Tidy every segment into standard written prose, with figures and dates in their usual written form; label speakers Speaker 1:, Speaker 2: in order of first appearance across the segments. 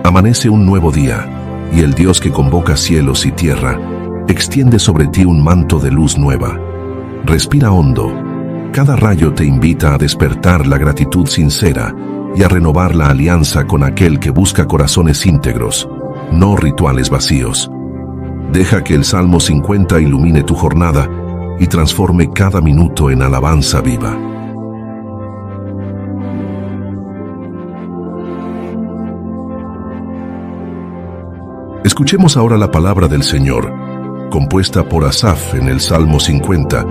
Speaker 1: Amanece un nuevo día, y el Dios que convoca cielos y tierra, extiende sobre ti un manto de luz nueva. Respira hondo. Cada rayo te invita a despertar la gratitud sincera y a renovar la alianza con aquel que busca corazones íntegros, no rituales vacíos. Deja que el Salmo 50 ilumine tu jornada y transforme cada minuto en alabanza viva. Escuchemos ahora la palabra del Señor, compuesta por Asaf en el Salmo 50,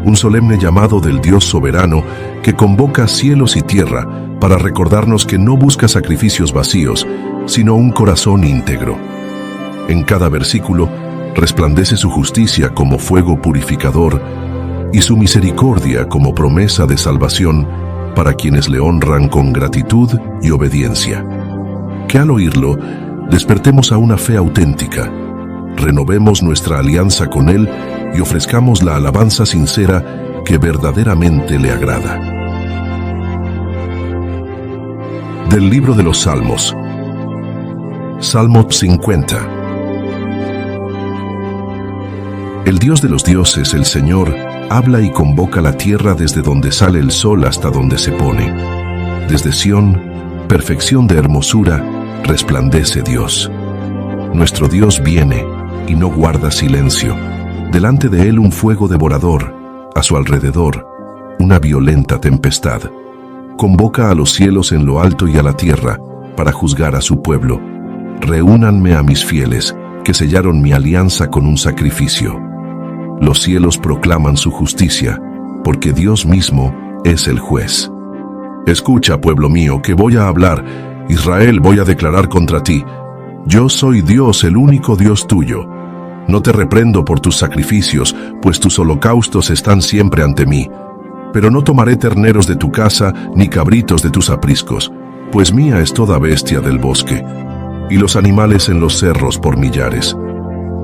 Speaker 1: un solemne llamado del Dios soberano que convoca cielos y tierra para recordarnos que no busca sacrificios vacíos, sino un corazón íntegro. En cada versículo resplandece su justicia como fuego purificador y su misericordia como promesa de salvación para quienes le honran con gratitud y obediencia. Que al oírlo, despertemos a una fe auténtica, renovemos nuestra alianza con Él y ofrezcamos la alabanza sincera que verdaderamente le agrada. Del libro de los Salmos. Salmo 50. El Dios de los dioses, el Señor, habla y convoca la tierra desde donde sale el sol hasta donde se pone. Desde Sión, perfección de hermosura, resplandece Dios. Nuestro Dios viene y no guarda silencio. Delante de Él un fuego devorador, a su alrededor una violenta tempestad. Convoca a los cielos en lo alto y a la tierra para juzgar a su pueblo. Reúnanme a mis fieles, que sellaron mi alianza con un sacrificio. Los cielos proclaman su justicia, porque Dios mismo es el juez. Escucha, pueblo mío, que voy a hablar. Israel, voy a declarar contra ti. Yo soy Dios, el único Dios tuyo. No te reprendo por tus sacrificios, pues tus holocaustos están siempre ante mí. Pero no tomaré terneros de tu casa, ni cabritos de tus apriscos, pues mía es toda bestia del bosque, y los animales en los cerros por millares.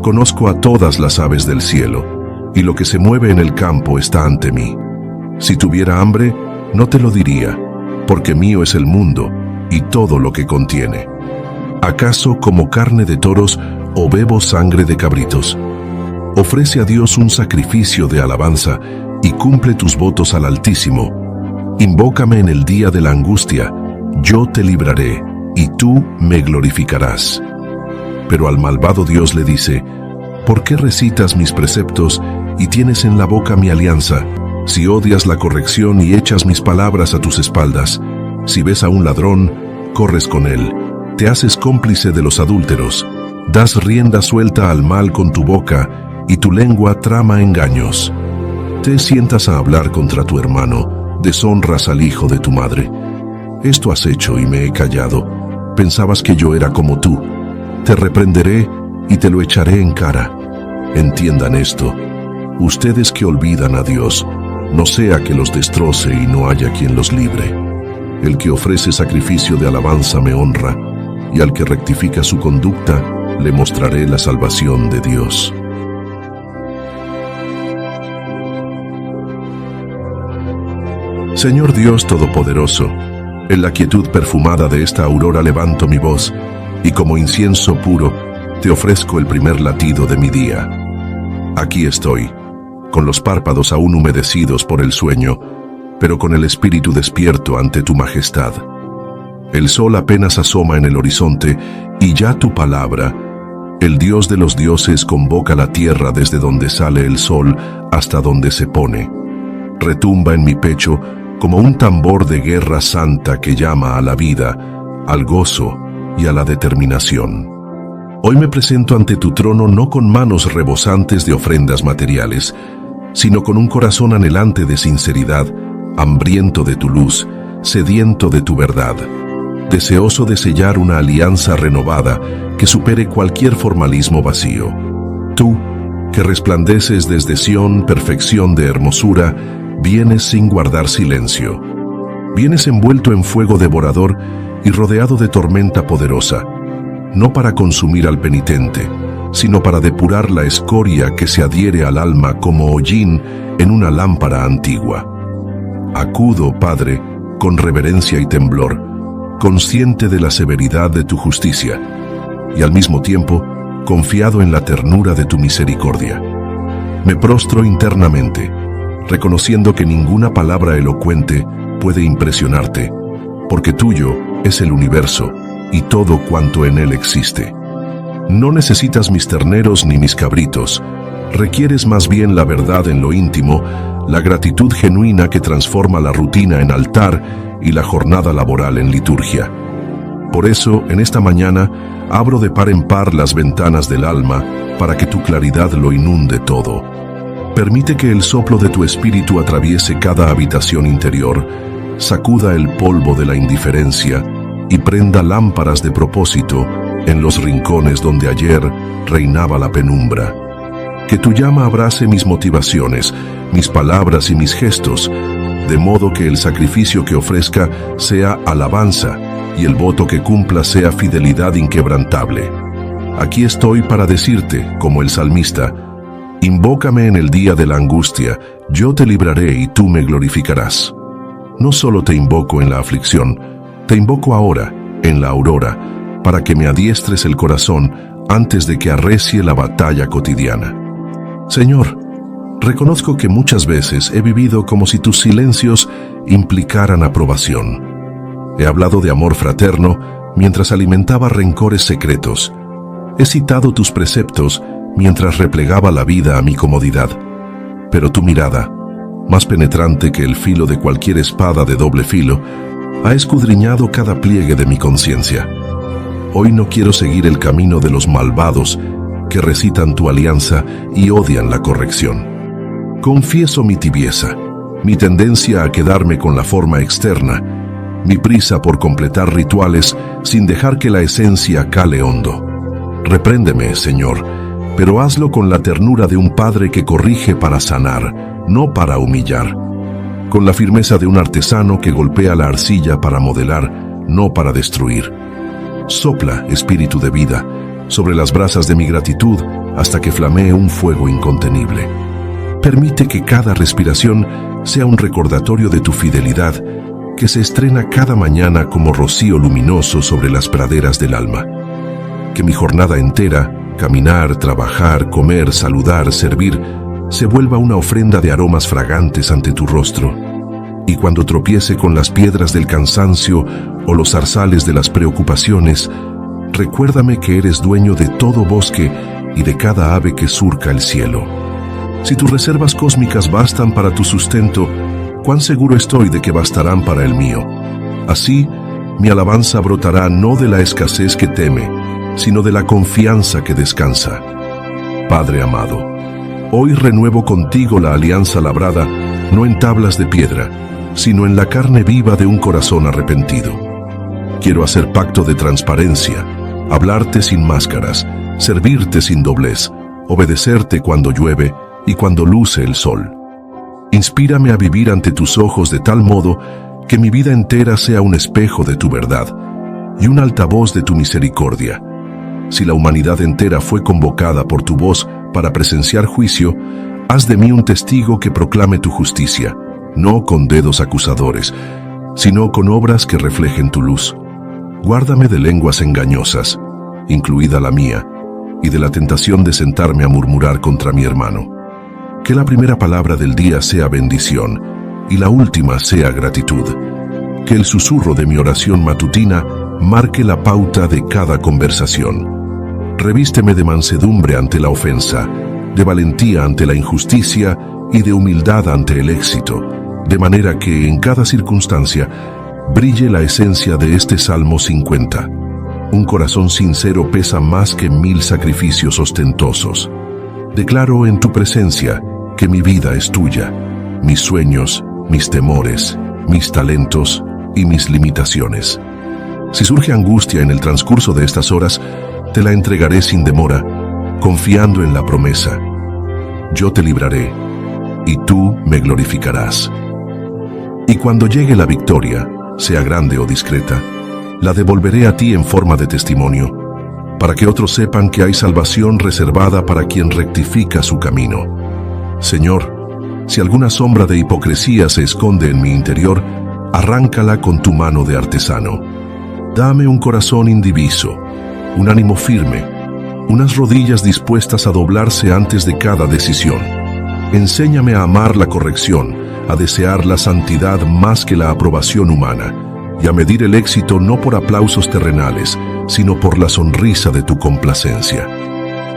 Speaker 1: Conozco a todas las aves del cielo, y lo que se mueve en el campo está ante mí. Si tuviera hambre, no te lo diría, porque mío es el mundo, y todo lo que contiene. ¿Acaso como carne de toros o bebo sangre de cabritos? Ofrece a Dios un sacrificio de alabanza y cumple tus votos al Altísimo. Invócame en el día de la angustia, yo te libraré, y tú me glorificarás. Pero al malvado Dios le dice: ¿por qué recitas mis preceptos y tienes en la boca mi alianza, si odias la corrección y echas mis palabras a tus espaldas? Si ves a un ladrón, corres con él, te haces cómplice de los adúlteros, das rienda suelta al mal con tu boca, y tu lengua trama engaños. Te sientas a hablar contra tu hermano, deshonras al hijo de tu madre. Esto has hecho y me he callado. Pensabas que yo era como tú. Te reprenderé y te lo echaré en cara. Entiendan esto, ustedes que olvidan a Dios, no sea que los destroce y no haya quien los libre. El que ofrece sacrificio de alabanza me honra, y al que rectifica su conducta, le mostraré la salvación de Dios. Señor Dios Todopoderoso, en la quietud perfumada de esta aurora levanto mi voz, y como incienso puro, te ofrezco el primer latido de mi día. Aquí estoy, con los párpados aún humedecidos por el sueño, pero con el espíritu despierto ante tu majestad. El sol apenas asoma en el horizonte, y ya tu palabra, el Dios de los dioses, convoca la tierra desde donde sale el sol hasta donde se pone. Retumba en mi pecho como un tambor de guerra santa que llama a la vida, al gozo y a la determinación. Hoy me presento ante tu trono no con manos rebosantes de ofrendas materiales, sino con un corazón anhelante de sinceridad, hambriento de tu luz, sediento de tu verdad, deseoso de sellar una alianza renovada que supere cualquier formalismo vacío. Tú, que resplandeces desde Sión, perfección de hermosura, vienes sin guardar silencio. Vienes envuelto en fuego devorador y rodeado de tormenta poderosa, no para consumir al penitente, sino para depurar la escoria que se adhiere al alma como hollín en una lámpara antigua. Acudo, Padre, con reverencia y temblor, consciente de la severidad de tu justicia, y al mismo tiempo confiado en la ternura de tu misericordia. Me prostro internamente, reconociendo que ninguna palabra elocuente puede impresionarte, porque tuyo es el universo y todo cuanto en él existe. No necesitas mis terneros ni mis cabritos, requieres más bien la verdad en lo íntimo, la gratitud genuina que transforma la rutina en altar y la jornada laboral en liturgia. Por eso, en esta mañana, abro de par en par las ventanas del alma para que tu claridad lo inunde todo. Permite que el soplo de tu espíritu atraviese cada habitación interior, sacuda el polvo de la indiferencia y prenda lámparas de propósito en los rincones donde ayer reinaba la penumbra. Que tu llama abrace mis motivaciones, mis palabras y mis gestos, de modo que el sacrificio que ofrezca sea alabanza y el voto que cumpla sea fidelidad inquebrantable. Aquí estoy para decirte, como el salmista, invócame en el día de la angustia, yo te libraré y tú me glorificarás. No solo te invoco en la aflicción, te invoco ahora, en la aurora, para que me adiestres el corazón antes de que arrecie la batalla cotidiana. Señor, reconozco que muchas veces he vivido como si tus silencios implicaran aprobación. He hablado de amor fraterno mientras alimentaba rencores secretos. He citado tus preceptos mientras replegaba la vida a mi comodidad. Pero tu mirada, más penetrante que el filo de cualquier espada de doble filo, ha escudriñado cada pliegue de mi conciencia. Hoy no quiero seguir el camino de los malvados que recitan tu alianza y odian la corrección. Confieso mi tibieza, mi tendencia a quedarme con la forma externa, mi prisa por completar rituales sin dejar que la esencia cale hondo. Repréndeme, Señor, pero hazlo con la ternura de un padre que corrige para sanar, no para humillar, con la firmeza de un artesano que golpea la arcilla para modelar, no para destruir. Sopla, espíritu de vida, sobre las brasas de mi gratitud hasta que flamee un fuego incontenible. Permite que cada respiración sea un recordatorio de tu fidelidad, que se estrena cada mañana como rocío luminoso sobre las praderas del alma. Que mi jornada entera, caminar, trabajar, comer, saludar, servir, se vuelva una ofrenda de aromas fragantes ante tu rostro. Y cuando tropiece con las piedras del cansancio o los zarzales de las preocupaciones, recuérdame que eres dueño de todo bosque y de cada ave que surca el cielo. Si tus reservas cósmicas bastan para tu sustento, cuán seguro estoy de que bastarán para el mío. Así, mi alabanza brotará no de la escasez que teme, sino de la confianza que descansa. Padre amado, hoy renuevo contigo la alianza labrada, no en tablas de piedra, sino en la carne viva de un corazón arrepentido. Quiero hacer pacto de transparencia, hablarte sin máscaras, servirte sin doblez, obedecerte cuando llueve y cuando luce el sol. Inspírame a vivir ante tus ojos de tal modo que mi vida entera sea un espejo de tu verdad y un altavoz de tu misericordia. Si la humanidad entera fue convocada por tu voz para presenciar juicio, haz de mí un testigo que proclame tu justicia, no con dedos acusadores, sino con obras que reflejen tu luz. Guárdame de lenguas engañosas, incluida la mía, y de la tentación de sentarme a murmurar contra mi hermano. Que la primera palabra del día sea bendición y la última sea gratitud. Que el susurro de mi oración matutina marque la pauta de cada conversación. Revísteme de mansedumbre ante la ofensa, de valentía ante la injusticia y de humildad ante el éxito, de manera que en cada circunstancia brille la esencia de este Salmo 50. Un corazón sincero pesa más que 1000 sacrificios ostentosos. Declaro en tu presencia que mi vida es tuya, mis sueños, mis temores, mis talentos y mis limitaciones. Si surge angustia en el transcurso de estas horas, te la entregaré sin demora, confiando en la promesa. Yo te libraré, y tú me glorificarás. Y cuando llegue la victoria, sea grande o discreta, la devolveré a ti en forma de testimonio, para que otros sepan que hay salvación reservada para quien rectifica su camino. Señor, si alguna sombra de hipocresía se esconde en mi interior, arráncala con tu mano de artesano. Dame un corazón indiviso, un ánimo firme, unas rodillas dispuestas a doblarse antes de cada decisión. Enséñame a amar la corrección, a desear la santidad más que la aprobación humana, y a medir el éxito no por aplausos terrenales, sino por la sonrisa de tu complacencia.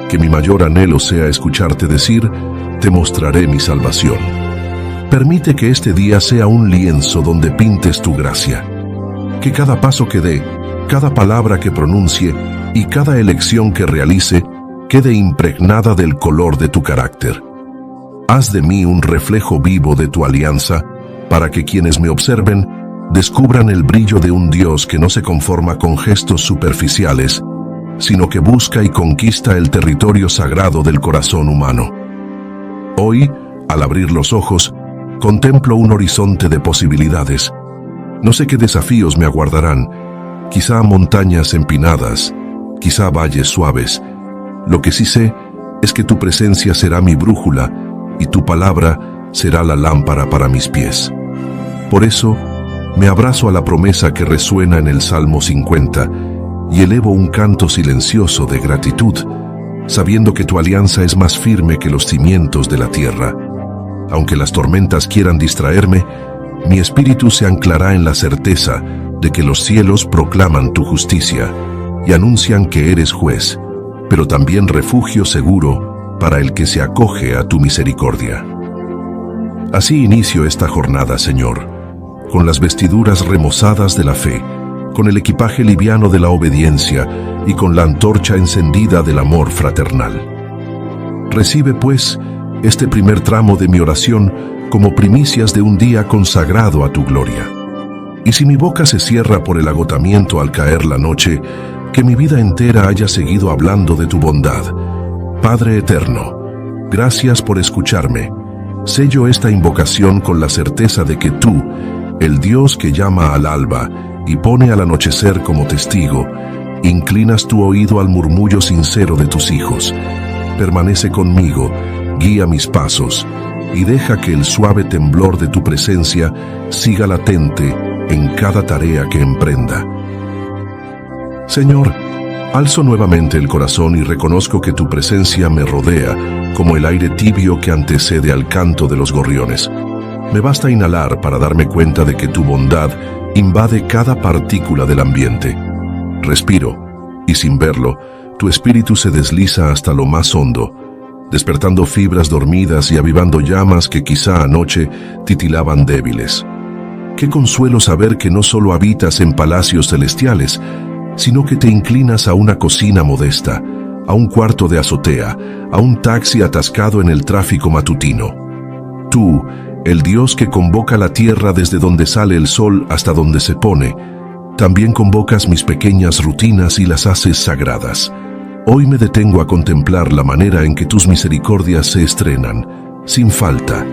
Speaker 1: Que mi mayor anhelo sea escucharte decir: te mostraré mi salvación. Permite que este día sea un lienzo donde pintes tu gracia. Que cada paso que dé, cada palabra que pronuncie y cada elección que realice quede impregnada del color de tu carácter. Haz de mí un reflejo vivo de tu alianza, para que quienes me observen descubran el brillo de un Dios que no se conforma con gestos superficiales, sino que busca y conquista el territorio sagrado del corazón humano. Hoy, al abrir los ojos, contemplo un horizonte de posibilidades. No sé qué desafíos me aguardarán, quizá montañas empinadas, quizá valles suaves. Lo que sí sé es que tu presencia será mi brújula y tu palabra será la lámpara para mis pies. Por eso, me abrazo a la promesa que resuena en el Salmo 50 y elevo un canto silencioso de gratitud, sabiendo que tu alianza es más firme que los cimientos de la tierra. Aunque las tormentas quieran distraerme, mi espíritu se anclará en la certeza de que los cielos proclaman tu justicia y anuncian que eres juez, pero también refugio seguro para el que se acoge a tu misericordia. Así inicio esta jornada, Señor, con las vestiduras remozadas de la fe, con el equipaje liviano de la obediencia y con la antorcha encendida del amor fraternal. Recibe, pues, este primer tramo de mi oración como primicias de un día consagrado a tu gloria. Y si mi boca se cierra por el agotamiento al caer la noche, que mi vida entera haya seguido hablando de tu bondad. Padre eterno, gracias por escucharme. Sello esta invocación con la certeza de que tú, el Dios que llama al alba y pone al anochecer como testigo, inclinas tu oído al murmullo sincero de tus hijos. Permanece conmigo, guía mis pasos, y deja que el suave temblor de tu presencia siga latente en cada tarea que emprenda. Señor, alzo nuevamente el corazón y reconozco que tu presencia me rodea como el aire tibio que antecede al canto de los gorriones. Me basta inhalar para darme cuenta de que tu bondad invade cada partícula del ambiente. Respiro, y sin verlo, tu espíritu se desliza hasta lo más hondo, despertando fibras dormidas y avivando llamas que quizá anoche titilaban débiles. Qué consuelo saber que no solo habitas en palacios celestiales, sino que te inclinas a una cocina modesta, a un cuarto de azotea, a un taxi atascado en el tráfico matutino. Tú, el Dios que convoca la tierra desde donde sale el sol hasta donde se pone, también convocas mis pequeñas rutinas y las haces sagradas. Hoy me detengo a contemplar la manera en que tus misericordias se estrenan, sin falta,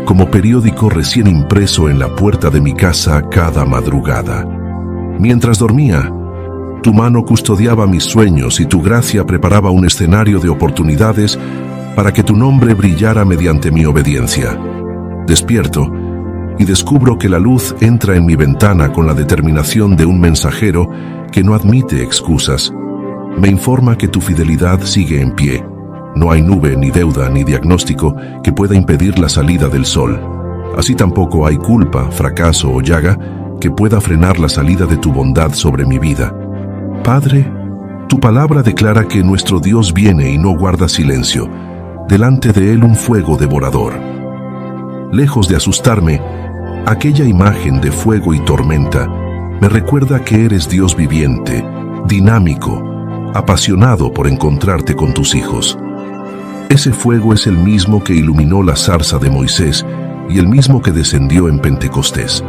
Speaker 1: como periódico recién impreso en la puerta de mi casa cada madrugada. Mientras dormía, tu mano custodiaba mis sueños y tu gracia preparaba un escenario de oportunidades para que tu nombre brillara mediante mi obediencia. Despierto y descubro que la luz entra en mi ventana con la determinación de un mensajero que no admite excusas. Me informa que tu fidelidad sigue en pie. No hay nube, ni deuda, ni diagnóstico que pueda impedir la salida del sol. Así tampoco hay culpa, fracaso o llaga que pueda frenar la salida de tu bondad sobre mi vida. Padre, tu palabra declara que nuestro Dios viene y no guarda silencio. Delante de él un fuego devorador. Lejos de asustarme, aquella imagen de fuego y tormenta me recuerda que eres Dios viviente, dinámico, apasionado por encontrarte con tus hijos. Ese fuego es el mismo que iluminó la zarza de Moisés y el mismo que descendió en Pentecostés.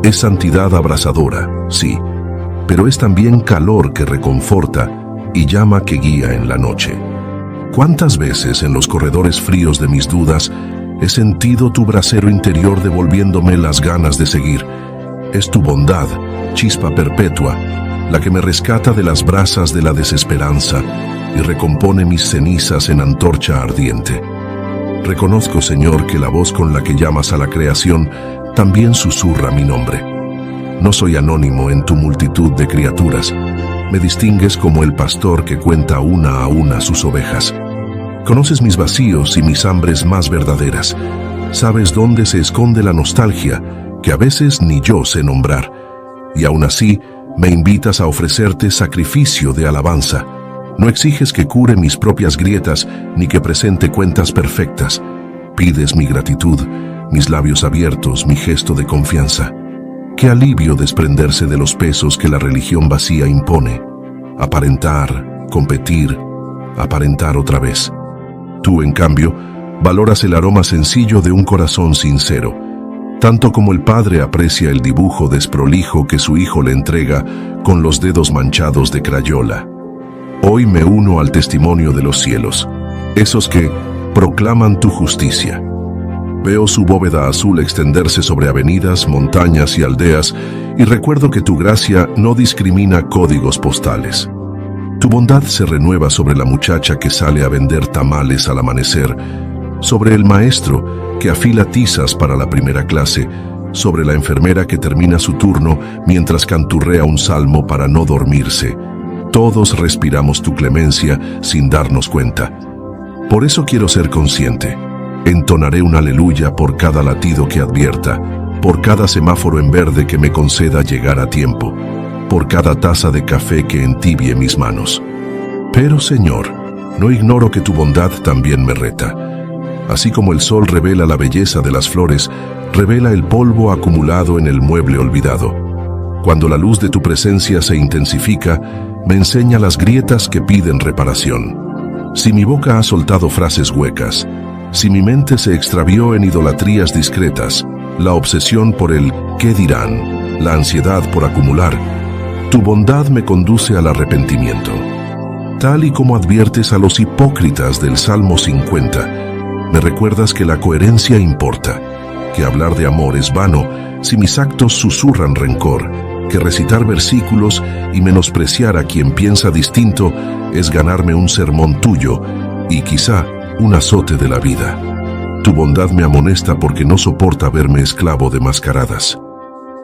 Speaker 1: Es santidad abrasadora, sí, pero es también calor que reconforta y llama que guía en la noche. ¿Cuántas veces en los corredores fríos de mis dudas he sentido tu brasero interior devolviéndome las ganas de seguir? Es tu bondad, chispa perpetua, la que me rescata de las brasas de la desesperanza y recompone mis cenizas en antorcha ardiente. Reconozco, Señor, que la voz con la que llamas a la creación también susurra mi nombre. No soy anónimo en tu multitud de criaturas. Me distingues como el pastor que cuenta una a una sus ovejas. Conoces mis vacíos y mis hambres más verdaderas. Sabes dónde se esconde la nostalgia, que a veces ni yo sé nombrar. Y aún así, me invitas a ofrecerte sacrificio de alabanza. No exiges que cure mis propias grietas, ni que presente cuentas perfectas. Pides mi gratitud, mis labios abiertos, mi gesto de confianza. Qué alivio desprenderse de los pesos que la religión vacía impone. Aparentar, competir, aparentar otra vez. Tú, en cambio, valoras el aroma sencillo de un corazón sincero, tanto como el padre aprecia el dibujo desprolijo que su hijo le entrega con los dedos manchados de crayola. Hoy me uno al testimonio de los cielos, esos que proclaman tu justicia. Veo su bóveda azul extenderse sobre avenidas, montañas y aldeas, y recuerdo que tu gracia no discrimina códigos postales. Tu bondad se renueva sobre la muchacha que sale a vender tamales al amanecer, sobre el maestro que afila tizas para la primera clase, sobre la enfermera que termina su turno mientras canturrea un salmo para no dormirse. Todos respiramos tu clemencia sin darnos cuenta. Por eso quiero ser consciente. Entonaré un aleluya por cada latido que advierta, por cada semáforo en verde que me conceda llegar a tiempo, por cada taza de café que entibie mis manos. Pero, Señor, no ignoro que tu bondad también me reta. Así como el sol revela la belleza de las flores, revela el polvo acumulado en el mueble olvidado. Cuando la luz de tu presencia se intensifica, me enseña las grietas que piden reparación. Si mi boca ha soltado frases huecas, si mi mente se extravió en idolatrías discretas, la obsesión por el ¿qué dirán?, la ansiedad por acumular, tu bondad me conduce al arrepentimiento. Tal y como adviertes a los hipócritas del Salmo 50, me recuerdas que la coherencia importa, que hablar de amor es vano si mis actos susurran rencor, que recitar versículos y menospreciar a quien piensa distinto es ganarme un sermón tuyo y quizá un azote de la vida. Tu bondad me amonesta porque no soporta verme esclavo de mascaradas.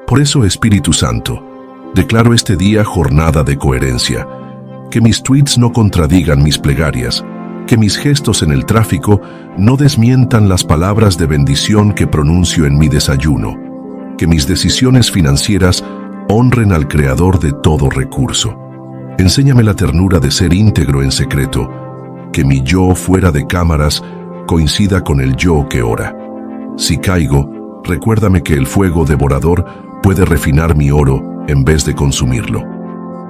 Speaker 1: Por eso, Espíritu Santo, declaro este día jornada de coherencia. Que mis tweets no contradigan mis plegarias, que mis gestos en el tráfico no desmientan las palabras de bendición que pronuncio en mi desayuno, que mis decisiones financieras honren al Creador de todo recurso. Enséñame la ternura de ser íntegro en secreto, que mi yo fuera de cámaras coincida con el yo que ora. Si caigo, recuérdame que el fuego devorador puede refinar mi oro en vez de consumirlo.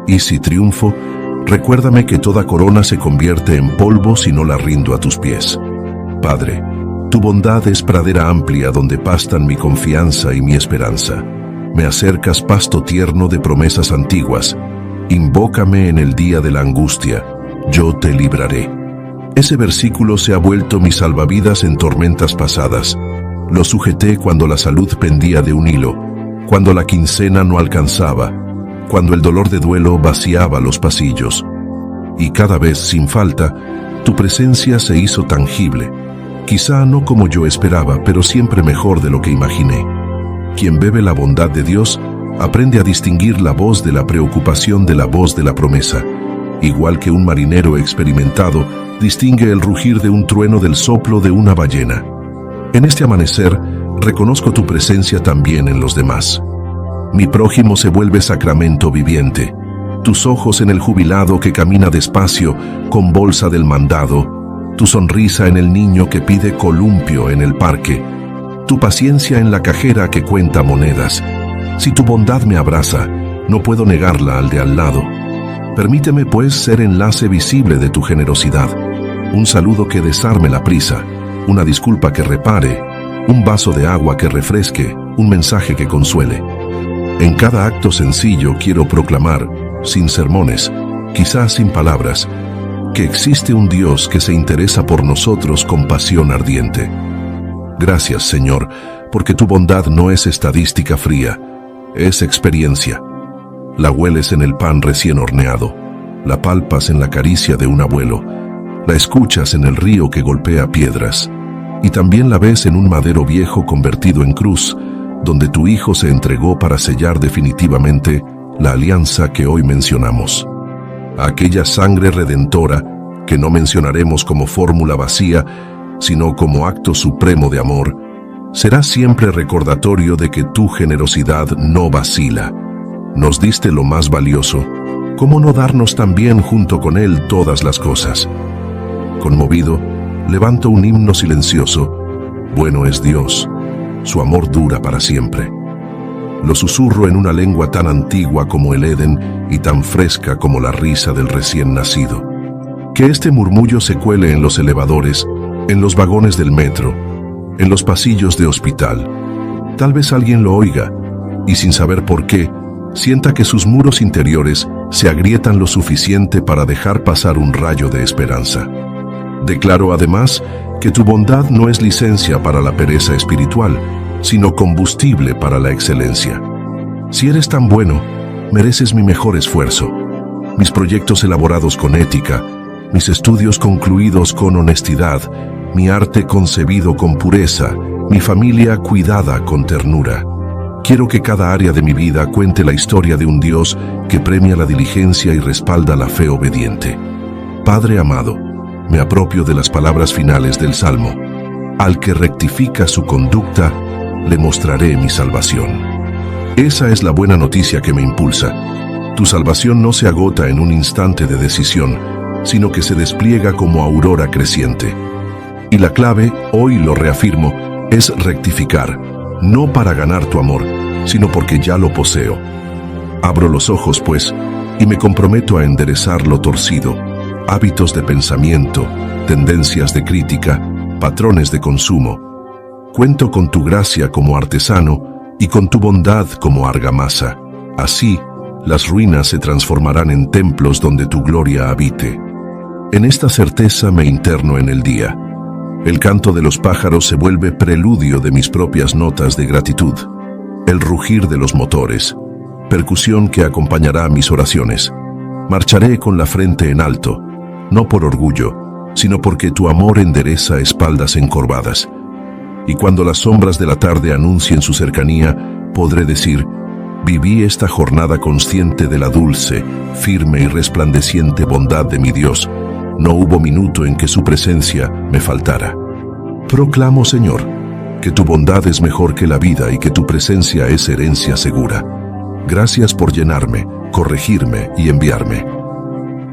Speaker 1: Y si triunfo, recuérdame que toda corona se convierte en polvo si no la rindo a tus pies. Padre, tu bondad es pradera amplia donde pastan mi confianza y mi esperanza. Me acercas pasto tierno de promesas antiguas. Invócame en el día de la angustia, yo te libraré. Ese versículo se ha vuelto mi salvavidas en tormentas pasadas. Lo sujeté cuando la salud pendía de un hilo, cuando la quincena no alcanzaba, cuando el dolor de duelo vaciaba los pasillos. Y cada vez, sin falta, tu presencia se hizo tangible. Quizá no como yo esperaba, pero siempre mejor de lo que imaginé. Quien bebe la bondad de Dios, aprende a distinguir la voz de la preocupación de la voz de la promesa. Igual que un marinero experimentado, distingue el rugir de un trueno del soplo de una ballena. En este amanecer, reconozco tu presencia también en los demás. Mi prójimo se vuelve sacramento viviente. Tus ojos en el jubilado que camina despacio, con bolsa del mandado. Tu sonrisa en el niño que pide columpio en el parque. Tu paciencia en la cajera que cuenta monedas. Si tu bondad me abraza, no puedo negarla al de al lado. Permíteme, pues, ser enlace visible de tu generosidad. Un saludo que desarme la prisa, una disculpa que repare, un vaso de agua que refresque, un mensaje que consuele. En cada acto sencillo quiero proclamar, sin sermones, quizás sin palabras, que existe un Dios que se interesa por nosotros con pasión ardiente. Gracias, Señor, porque tu bondad no es estadística fría, es experiencia. La hueles en el pan recién horneado, la palpas en la caricia de un abuelo, la escuchas en el río que golpea piedras, y también la ves en un madero viejo convertido en cruz, donde tu Hijo se entregó para sellar definitivamente la alianza que hoy mencionamos. Aquella sangre redentora que no mencionaremos como fórmula vacía, sino como acto supremo de amor, será siempre recordatorio de que tu generosidad no vacila. Nos diste lo más valioso, ¿cómo no darnos también junto con Él todas las cosas? Conmovido, levanto un himno silencioso. Bueno es Dios, su amor dura para siempre. Lo susurro en una lengua tan antigua como el Edén y tan fresca como la risa del recién nacido. Que este murmullo se cuele en los elevadores, en los vagones del metro, en los pasillos de hospital. Tal vez alguien lo oiga y, sin saber por qué, sienta que sus muros interiores se agrietan lo suficiente para dejar pasar un rayo de esperanza. Declaro además que tu bondad no es licencia para la pereza espiritual, sino combustible para la excelencia. Si eres tan bueno, mereces mi mejor esfuerzo, mis proyectos elaborados con ética, mis estudios concluidos con honestidad, mi arte concebido con pureza, mi familia cuidada con ternura. Quiero que cada área de mi vida cuente la historia de un Dios que premia la diligencia y respalda la fe obediente. Padre amado, me apropio de las palabras finales del Salmo. Al que rectifica su conducta, le mostraré mi salvación. Esa es la buena noticia que me impulsa. Tu salvación no se agota en un instante de decisión, sino que se despliega como aurora creciente. Y la clave, hoy lo reafirmo, es rectificar, no para ganar tu amor, sino porque ya lo poseo. Abro los ojos, pues, y me comprometo a enderezar lo torcido, hábitos de pensamiento, tendencias de crítica, patrones de consumo. Cuento con tu gracia como artesano y con tu bondad como argamasa. Así, las ruinas se transformarán en templos donde tu gloria habite. En esta certeza me interno en el día. El canto de los pájaros se vuelve preludio de mis propias notas de gratitud. El rugir de los motores, percusión que acompañará mis oraciones. Marcharé con la frente en alto, no por orgullo, sino porque tu amor endereza espaldas encorvadas. Y cuando las sombras de la tarde anuncien su cercanía, podré decir: viví esta jornada consciente de la dulce, firme y resplandeciente bondad de mi Dios. No hubo minuto en que su presencia me faltara. Proclamo, Señor, que tu bondad es mejor que la vida y que tu presencia es herencia segura. Gracias por llenarme, corregirme y enviarme.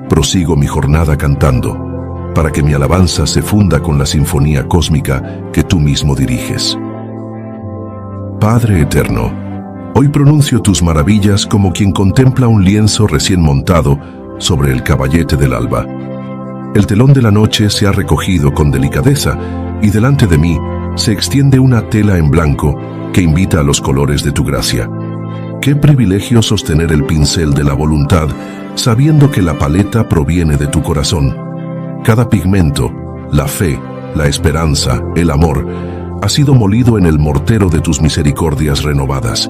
Speaker 1: Prosigo mi jornada cantando, para que mi alabanza se funda con la sinfonía cósmica que tú mismo diriges. Padre eterno, hoy pronuncio tus maravillas como quien contempla un lienzo recién montado sobre el caballete del alba. El telón de la noche se ha recogido con delicadeza y delante de mí se extiende una tela en blanco que invita a los colores de tu gracia. Qué privilegio sostener el pincel de la voluntad, sabiendo que la paleta proviene de tu corazón. Cada pigmento, la fe, la esperanza, el amor, ha sido molido en el mortero de tus misericordias renovadas.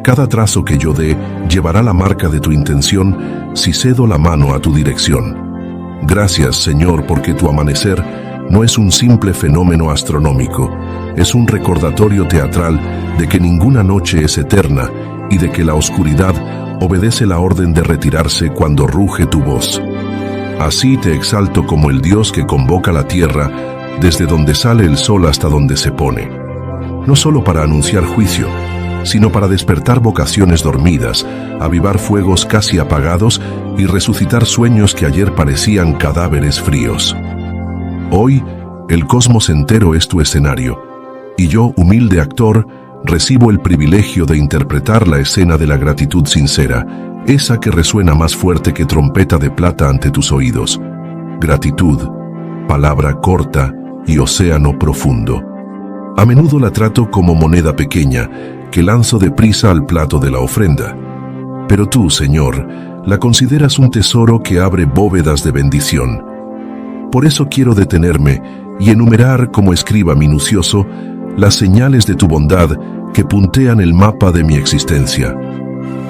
Speaker 1: Cada trazo que yo dé llevará la marca de tu intención si cedo la mano a tu dirección. Gracias, Señor, porque tu amanecer no es un simple fenómeno astronómico, es un recordatorio teatral de que ninguna noche es eterna y de que la oscuridad obedece la orden de retirarse cuando ruge tu voz. Así te exalto como el Dios que convoca la tierra desde donde sale el sol hasta donde se pone, no solo para anunciar juicio, sino para despertar vocaciones dormidas, avivar fuegos casi apagados y resucitar sueños que ayer parecían cadáveres fríos. Hoy, el cosmos entero es tu escenario, y yo, humilde actor, recibo el privilegio de interpretar la escena de la gratitud sincera, esa que resuena más fuerte que trompeta de plata ante tus oídos. Gratitud, palabra corta y océano profundo. A menudo la trato como moneda pequeña, que lanzo deprisa al plato de la ofrenda. Pero tú, Señor, la consideras un tesoro que abre bóvedas de bendición. Por eso quiero detenerme y enumerar como escriba minucioso las señales de tu bondad que puntean el mapa de mi existencia.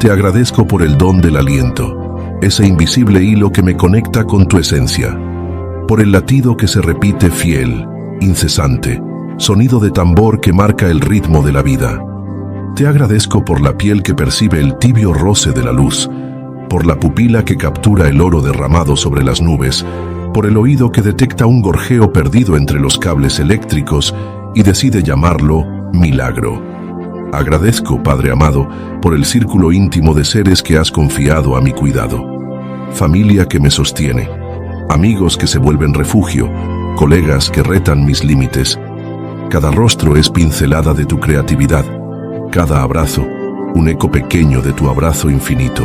Speaker 1: Te agradezco por el don del aliento, ese invisible hilo que me conecta con tu esencia, por el latido que se repite fiel, incesante, sonido de tambor que marca el ritmo de la vida. Te agradezco por la piel que percibe el tibio roce de la luz, por la pupila que captura el oro derramado sobre las nubes, por el oído que detecta un gorjeo perdido entre los cables eléctricos y decide llamarlo milagro. Agradezco, Padre amado, por el círculo íntimo de seres que has confiado a mi cuidado. Familia que me sostiene, amigos que se vuelven refugio, colegas que retan mis límites. Cada rostro es pincelada de tu creatividad, cada abrazo, un eco pequeño de tu abrazo infinito.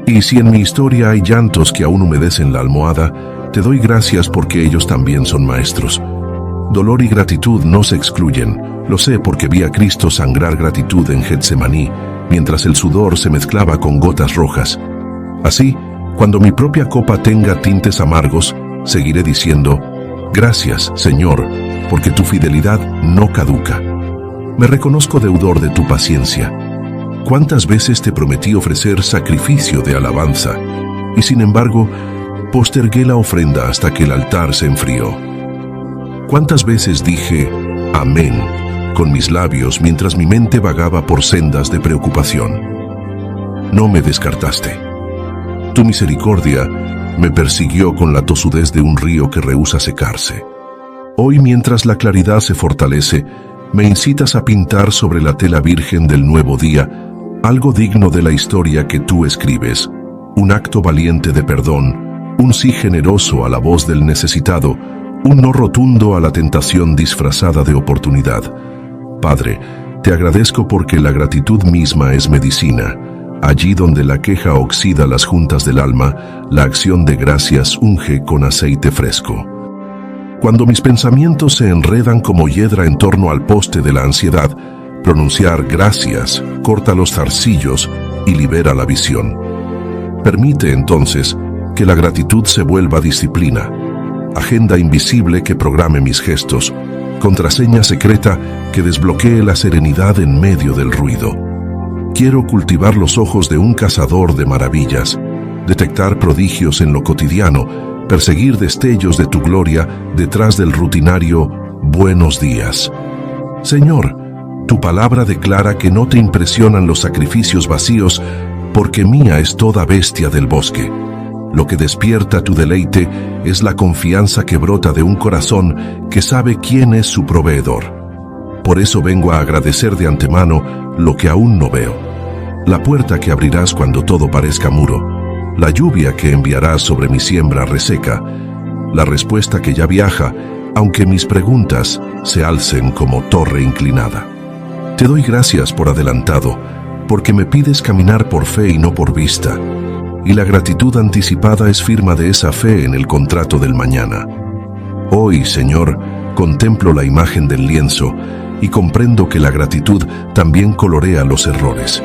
Speaker 1: Y si en mi historia hay llantos que aún humedecen la almohada, te doy gracias porque ellos también son maestros. Dolor y gratitud no se excluyen. Lo sé porque vi a Cristo sangrar gratitud en Getsemaní, mientras el sudor se mezclaba con gotas rojas. Así, cuando mi propia copa tenga tintes amargos, seguiré diciendo, gracias, Señor, porque tu fidelidad no caduca. Me reconozco deudor de tu paciencia. ¿Cuántas veces te prometí ofrecer sacrificio de alabanza? Y sin embargo, postergué la ofrenda hasta que el altar se enfrió. ¿Cuántas veces dije, amén, con mis labios mientras mi mente vagaba por sendas de preocupación? No me descartaste. Tu misericordia me persiguió con la tosudez de un río que rehúsa secarse. Hoy, mientras la claridad se fortalece, me incitas a pintar sobre la tela virgen del nuevo día algo digno de la historia que tú escribes, un acto valiente de perdón, un sí generoso a la voz del necesitado, un no rotundo a la tentación disfrazada de oportunidad. Padre, te agradezco porque la gratitud misma es medicina. Allí donde la queja oxida las juntas del alma, la acción de gracias unge con aceite fresco. Cuando mis pensamientos se enredan como hiedra en torno al poste de la ansiedad, pronunciar gracias corta los zarcillos y libera la visión. Permite entonces que la gratitud se vuelva disciplina, agenda invisible que programe mis gestos, contraseña secreta que desbloquee la serenidad en medio del ruido. Quiero cultivar los ojos de un cazador de maravillas, detectar prodigios en lo cotidiano, perseguir destellos de tu gloria detrás del rutinario buenos días. Señor, tu palabra declara que no te impresionan los sacrificios vacíos, porque mía es toda bestia del bosque. Lo que despierta tu deleite es la confianza que brota de un corazón que sabe quién es su proveedor. Por eso vengo a agradecer de antemano lo que aún no veo. La puerta que abrirás cuando todo parezca muro, la lluvia que enviarás sobre mi siembra reseca, la respuesta que ya viaja, aunque mis preguntas se alcen como torre inclinada. Te doy gracias por adelantado, porque me pides caminar por fe y no por vista, y la gratitud anticipada es firma de esa fe en el contrato del mañana. Hoy, Señor, contemplo la imagen del lienzo y comprendo que la gratitud también colorea los errores.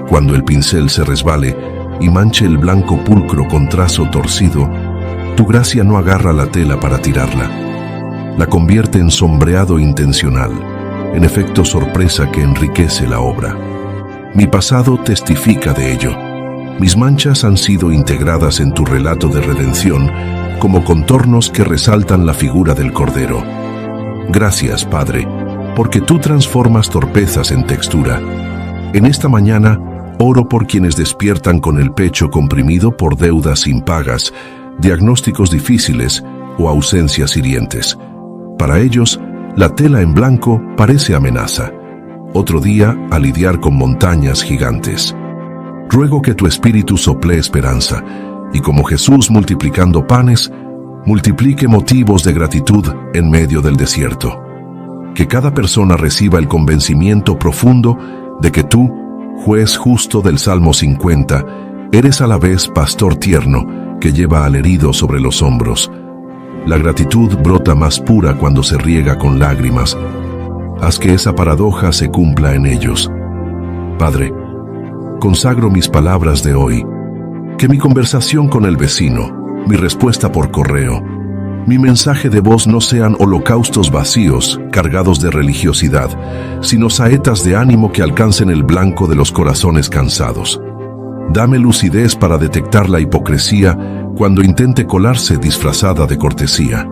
Speaker 1: Cuando el pincel se resbale y manche el blanco pulcro con trazo torcido, tu gracia no agarra la tela para tirarla. La convierte en sombreado intencional, en efecto sorpresa que enriquece la obra. Mi pasado testifica de ello. Mis manchas han sido integradas en tu relato de redención como contornos que resaltan la figura del Cordero. Gracias, Padre, porque tú transformas torpezas en textura. En esta mañana, oro por quienes despiertan con el pecho comprimido por deudas impagas, diagnósticos difíciles o ausencias hirientes. Para ellos, la tela en blanco parece amenaza. Otro día a lidiar con montañas gigantes. Ruego que tu espíritu sople esperanza, y como Jesús multiplicando panes, multiplique motivos de gratitud en medio del desierto. Que cada persona reciba el convencimiento profundo de que tú, juez justo del Salmo 50, eres a la vez pastor tierno que lleva al herido sobre los hombros. La gratitud brota más pura cuando se riega con lágrimas. Haz que esa paradoja se cumpla en ellos. Padre, consagro mis palabras de hoy, que mi conversación con el vecino, mi respuesta por correo, mi mensaje de voz no sean holocaustos vacíos, cargados de religiosidad, sino saetas de ánimo que alcancen el blanco de los corazones cansados. Dame lucidez para detectar la hipocresía cuando intente colarse disfrazada de cortesía.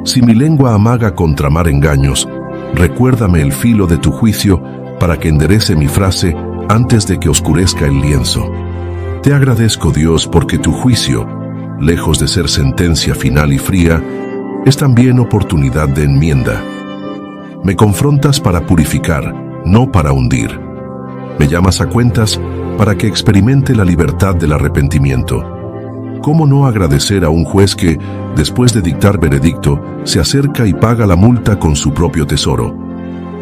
Speaker 1: Si mi lengua amaga con tramar engaños, recuérdame el filo de tu juicio para que enderece mi frase antes de que oscurezca el lienzo. Te agradezco, Dios, porque tu juicio, lejos de ser sentencia final y fría, es también oportunidad de enmienda. Me confrontas para purificar, no para hundir. Me llamas a cuentas para que experimente la libertad del arrepentimiento. ¿Cómo no agradecer a un juez que, después de dictar veredicto, se acerca y paga la multa con su propio tesoro?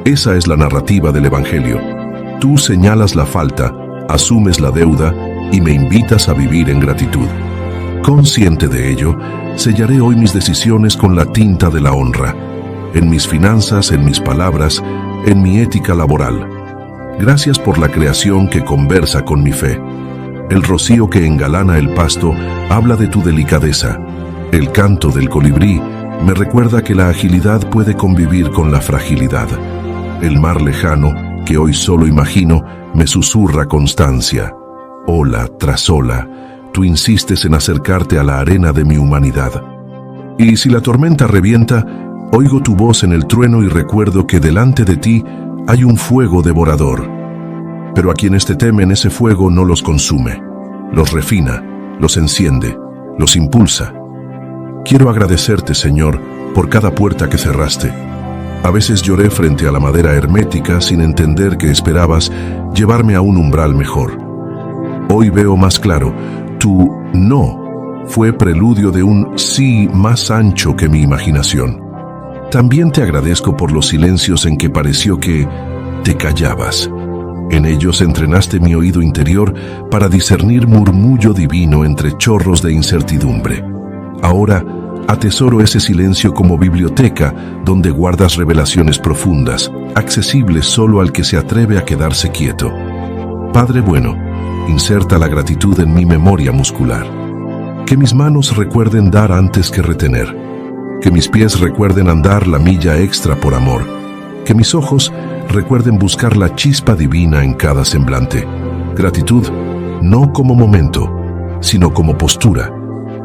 Speaker 1: Esa es la narrativa del Evangelio. Tú señalas la falta, asumes la deuda y me invitas a vivir en gratitud. Consciente de ello, sellaré hoy mis decisiones con la tinta de la honra, en mis finanzas, en mis palabras, en mi ética laboral. Gracias por la creación que conversa con mi fe. El rocío que engalana el pasto habla de tu delicadeza. El canto del colibrí me recuerda que la agilidad puede convivir con la fragilidad. El mar lejano, que hoy solo imagino, me susurra constancia. Ola tras ola, tú insistes en acercarte a la arena de mi humanidad. Y si la tormenta revienta, oigo tu voz en el trueno y recuerdo que delante de ti hay un fuego devorador. Pero a quienes te temen ese fuego no los consume, los refina, los enciende, los impulsa. Quiero agradecerte, Señor, por cada puerta que cerraste. A veces lloré frente a la madera hermética sin entender que esperabas llevarme a un umbral mejor. Hoy veo más claro, tu no fue preludio de un sí más ancho que mi imaginación. También te agradezco por los silencios en que pareció que te callabas. En ellos entrenaste mi oído interior para discernir murmullo divino entre chorros de incertidumbre. Ahora atesoro ese silencio como biblioteca donde guardas revelaciones profundas, accesibles solo al que se atreve a quedarse quieto. Padre bueno, inserta la gratitud en mi memoria muscular. Que mis manos recuerden dar antes que retener. Que mis pies recuerden andar la milla extra por amor. Que mis ojos recuerden buscar la chispa divina en cada semblante. Gratitud no como momento, sino como postura,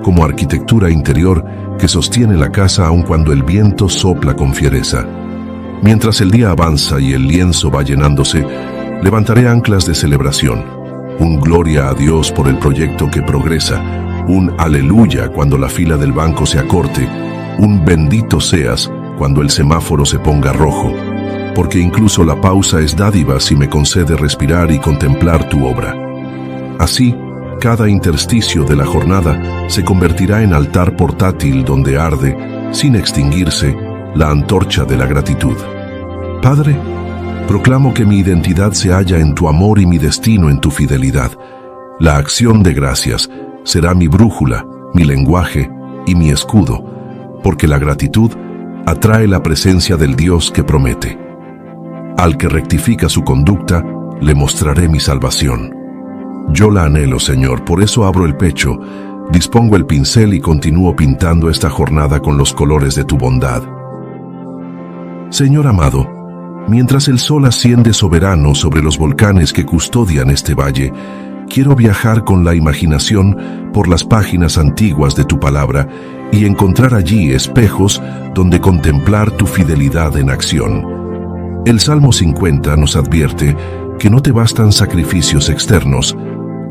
Speaker 1: como arquitectura interior que sostiene la casa aun cuando el viento sopla con fiereza. Mientras el día avanza y el lienzo va llenándose, levantaré anclas de celebración. Un gloria a Dios por el proyecto que progresa, un aleluya cuando la fila del banco se acorte, un bendito seas cuando el semáforo se ponga rojo, porque incluso la pausa es dádiva si me concede respirar y contemplar tu obra. Así, cada intersticio de la jornada se convertirá en altar portátil donde arde, sin extinguirse, la antorcha de la gratitud. Padre, proclamo que mi identidad se halla en tu amor y mi destino en tu fidelidad. La acción de gracias será mi brújula, mi lenguaje y mi escudo, porque la gratitud atrae la presencia del Dios que promete. Al que rectifica su conducta, le mostraré mi salvación. Yo la anhelo, Señor, por eso abro el pecho, dispongo el pincel y continúo pintando esta jornada con los colores de tu bondad. Señor amado, mientras el sol asciende soberano sobre los volcanes que custodian este valle, quiero viajar con la imaginación por las páginas antiguas de tu palabra y encontrar allí espejos donde contemplar tu fidelidad en acción. El Salmo 50 nos advierte que no te bastan sacrificios externos,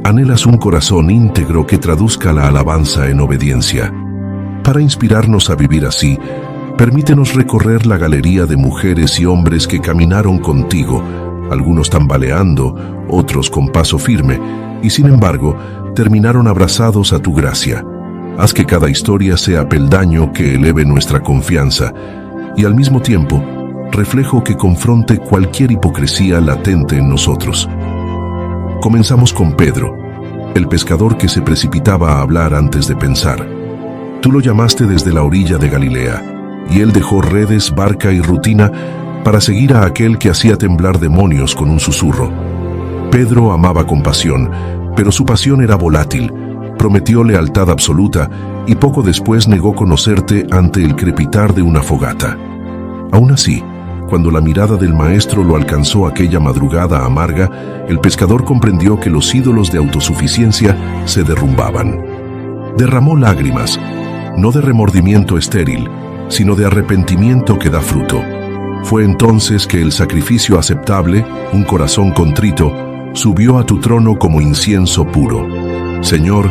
Speaker 1: anhelas un corazón íntegro que traduzca la alabanza en obediencia. Para inspirarnos a vivir así, permítenos recorrer la galería de mujeres y hombres que caminaron contigo, algunos tambaleando, otros con paso firme, y sin embargo, terminaron abrazados a tu gracia. Haz que cada historia sea peldaño que eleve nuestra confianza, y al mismo tiempo, reflejo que confronte cualquier hipocresía latente en nosotros. Comenzamos con Pedro, el pescador que se precipitaba a hablar antes de pensar. Tú lo llamaste desde la orilla de Galilea, y él dejó redes, barca y rutina para seguir a aquel que hacía temblar demonios con un susurro. Pedro amaba con pasión, pero su pasión era volátil, prometió lealtad absoluta y poco después negó conocerte ante el crepitar de una fogata. Aún así, cuando la mirada del maestro lo alcanzó aquella madrugada amarga, el pescador comprendió que los ídolos de autosuficiencia se derrumbaban. Derramó lágrimas, no de remordimiento estéril, sino de arrepentimiento que da fruto. Fue entonces que el sacrificio aceptable, un corazón contrito, subió a tu trono como incienso puro. Señor,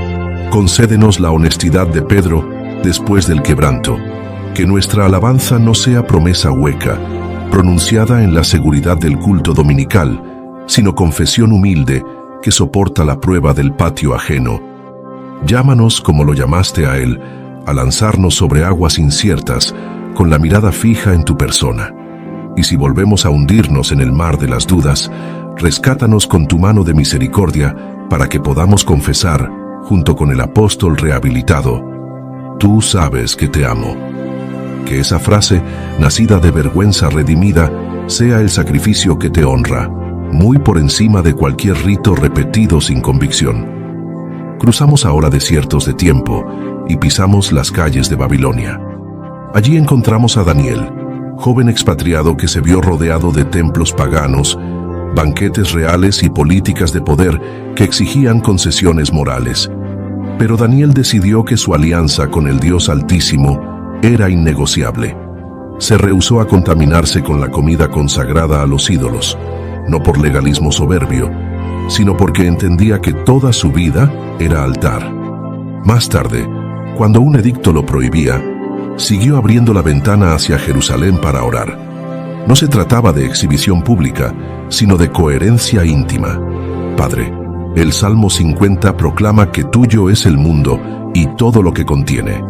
Speaker 1: concédenos la honestidad de Pedro después del quebranto. Que nuestra alabanza no sea promesa hueca, pronunciada en la seguridad del culto dominical, sino confesión humilde que soporta la prueba del patio ajeno. Llámanos como lo llamaste a él, a lanzarnos sobre aguas inciertas, con la mirada fija en tu persona. Y si volvemos a hundirnos en el mar de las dudas, rescátanos con tu mano de misericordia para que podamos confesar, junto con el apóstol rehabilitado: tú sabes que te amo. Que esa frase, nacida de vergüenza redimida, sea el sacrificio que te honra, muy por encima de cualquier rito repetido sin convicción. Cruzamos ahora desiertos de tiempo y pisamos las calles de Babilonia. Allí encontramos a Daniel, joven expatriado que se vio rodeado de templos paganos, banquetes reales y políticas de poder que exigían concesiones morales. Pero Daniel decidió que su alianza con el Dios Altísimo era innegociable. Se rehusó a contaminarse con la comida consagrada a los ídolos, no por legalismo soberbio, sino porque entendía que toda su vida era altar. Más tarde, cuando un edicto lo prohibía, siguió abriendo la ventana hacia Jerusalén para orar. No se trataba de exhibición pública, sino de coherencia íntima. Padre, el Salmo 50 proclama que tuyo es el mundo y todo lo que contiene.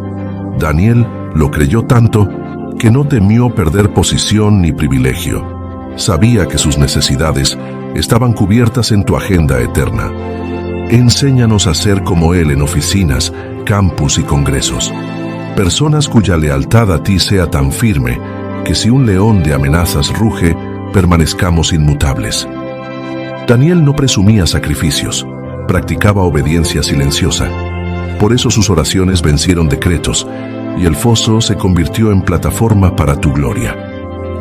Speaker 1: Daniel lo creyó tanto que no temió perder posición ni privilegio. Sabía que sus necesidades estaban cubiertas en tu agenda eterna. Enséñanos a ser como él en oficinas, campus y congresos. Personas cuya lealtad a ti sea tan firme que si un león de amenazas ruge, permanezcamos inmutables. Daniel no presumía sacrificios, practicaba obediencia silenciosa. Por eso sus oraciones vencieron decretos y el foso se convirtió en plataforma para tu gloria.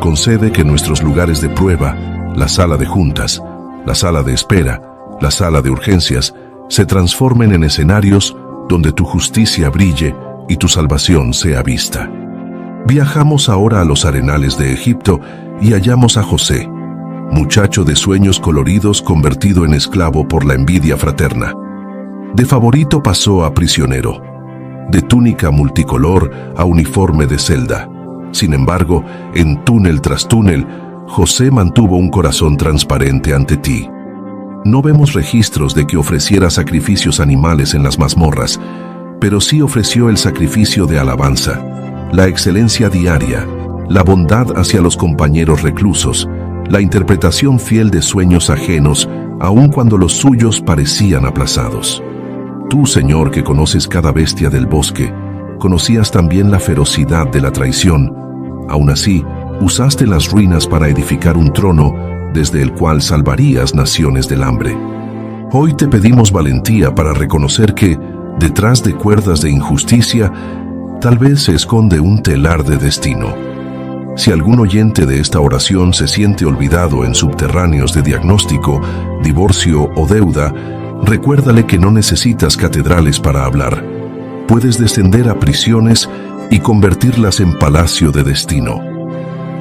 Speaker 1: Concede que nuestros lugares de prueba, la sala de juntas, la sala de espera, la sala de urgencias, se transformen en escenarios donde tu justicia brille y tu salvación sea vista. Viajamos ahora a los arenales de Egipto y hallamos a José, muchacho de sueños coloridos convertido en esclavo por la envidia fraterna. De favorito pasó a prisionero, de túnica multicolor a uniforme de celda. Sin embargo, en túnel tras túnel, José mantuvo un corazón transparente ante ti. No vemos registros de que ofreciera sacrificios animales en las mazmorras, pero sí ofreció el sacrificio de alabanza, la excelencia diaria, la bondad hacia los compañeros reclusos, la interpretación fiel de sueños ajenos, aun cuando los suyos parecían aplazados. Tú, Señor, que conoces cada bestia del bosque, conocías también la ferocidad de la traición. Aún así, usaste las ruinas para edificar un trono desde el cual salvarías naciones del hambre. Hoy te pedimos valentía para reconocer que, detrás de cuerdas de injusticia, tal vez se esconde un telar de destino. Si algún oyente de esta oración se siente olvidado en subterráneos de diagnóstico, divorcio o deuda, recuérdale que no necesitas catedrales para hablar. Puedes descender a prisiones y convertirlas en palacio de destino.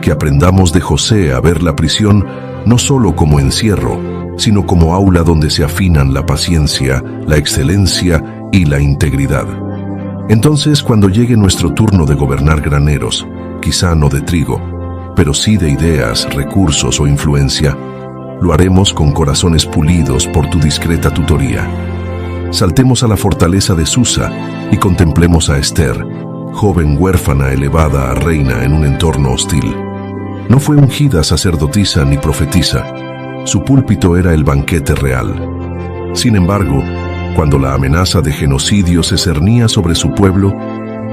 Speaker 1: Que aprendamos de José a ver la prisión no solo como encierro, sino como aula donde se afinan la paciencia, la excelencia y la integridad. Entonces, cuando llegue nuestro turno de gobernar graneros, quizá no de trigo, pero sí de ideas, recursos o influencia, lo haremos con corazones pulidos por tu discreta tutoría. Saltemos a la fortaleza de Susa y contemplemos a Esther, joven huérfana elevada a reina en un entorno hostil. No fue ungida sacerdotisa ni profetisa, su púlpito era el banquete real. Sin embargo, cuando la amenaza de genocidio se cernía sobre su pueblo,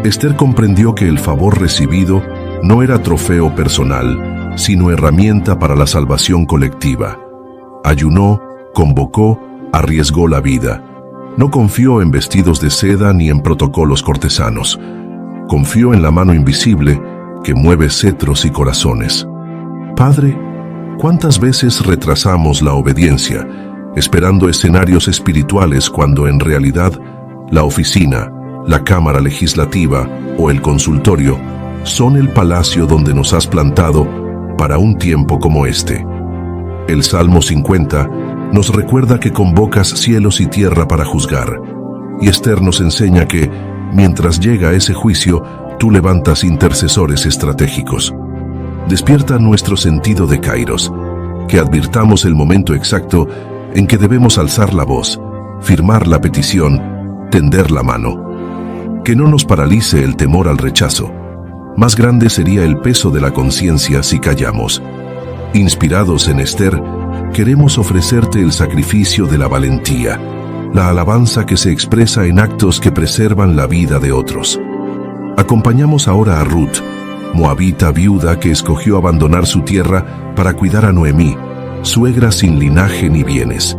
Speaker 1: Esther comprendió que el favor recibido no era trofeo personal, sino herramienta para la salvación colectiva. Ayunó, convocó, arriesgó la vida. No confió en vestidos de seda ni en protocolos cortesanos. Confió en la mano invisible que mueve cetros y corazones. Padre, ¿cuántas veces retrasamos la obediencia, esperando escenarios espirituales cuando en realidad la oficina, la cámara legislativa o el consultorio son el palacio donde nos has plantado para un tiempo como este. El Salmo 50 nos recuerda que convocas cielos y tierra para juzgar, y Esther nos enseña que, mientras llega ese juicio, tú levantas intercesores estratégicos. Despierta nuestro sentido de Kairos, que advirtamos el momento exacto en que debemos alzar la voz, firmar la petición, tender la mano. Que no nos paralice el temor al rechazo. Más grande sería el peso de la conciencia si callamos. Inspirados en Esther, queremos ofrecerte el sacrificio de la valentía, la alabanza que se expresa en actos que preservan la vida de otros. Acompañamos ahora a Ruth, moabita viuda que escogió abandonar su tierra para cuidar a Noemí, suegra sin linaje ni bienes.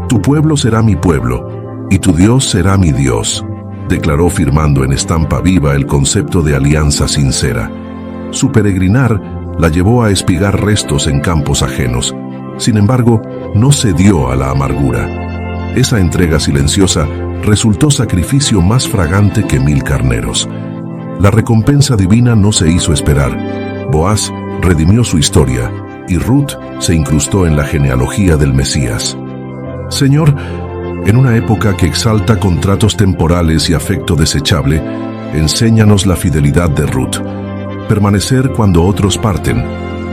Speaker 1: Tu pueblo será mi pueblo, y tu Dios será mi Dios, declaró firmando en estampa viva el concepto de alianza sincera. Su peregrinar la llevó a espigar restos en campos ajenos. Sin embargo, no cedió a la amargura. Esa entrega silenciosa resultó sacrificio más fragante que 1000 carneros. La recompensa divina no se hizo esperar. Boaz redimió su historia y Ruth se incrustó en la genealogía del Mesías. Señor, en una época que exalta contratos temporales y afecto desechable, enséñanos la fidelidad de Ruth. Permanecer cuando otros parten,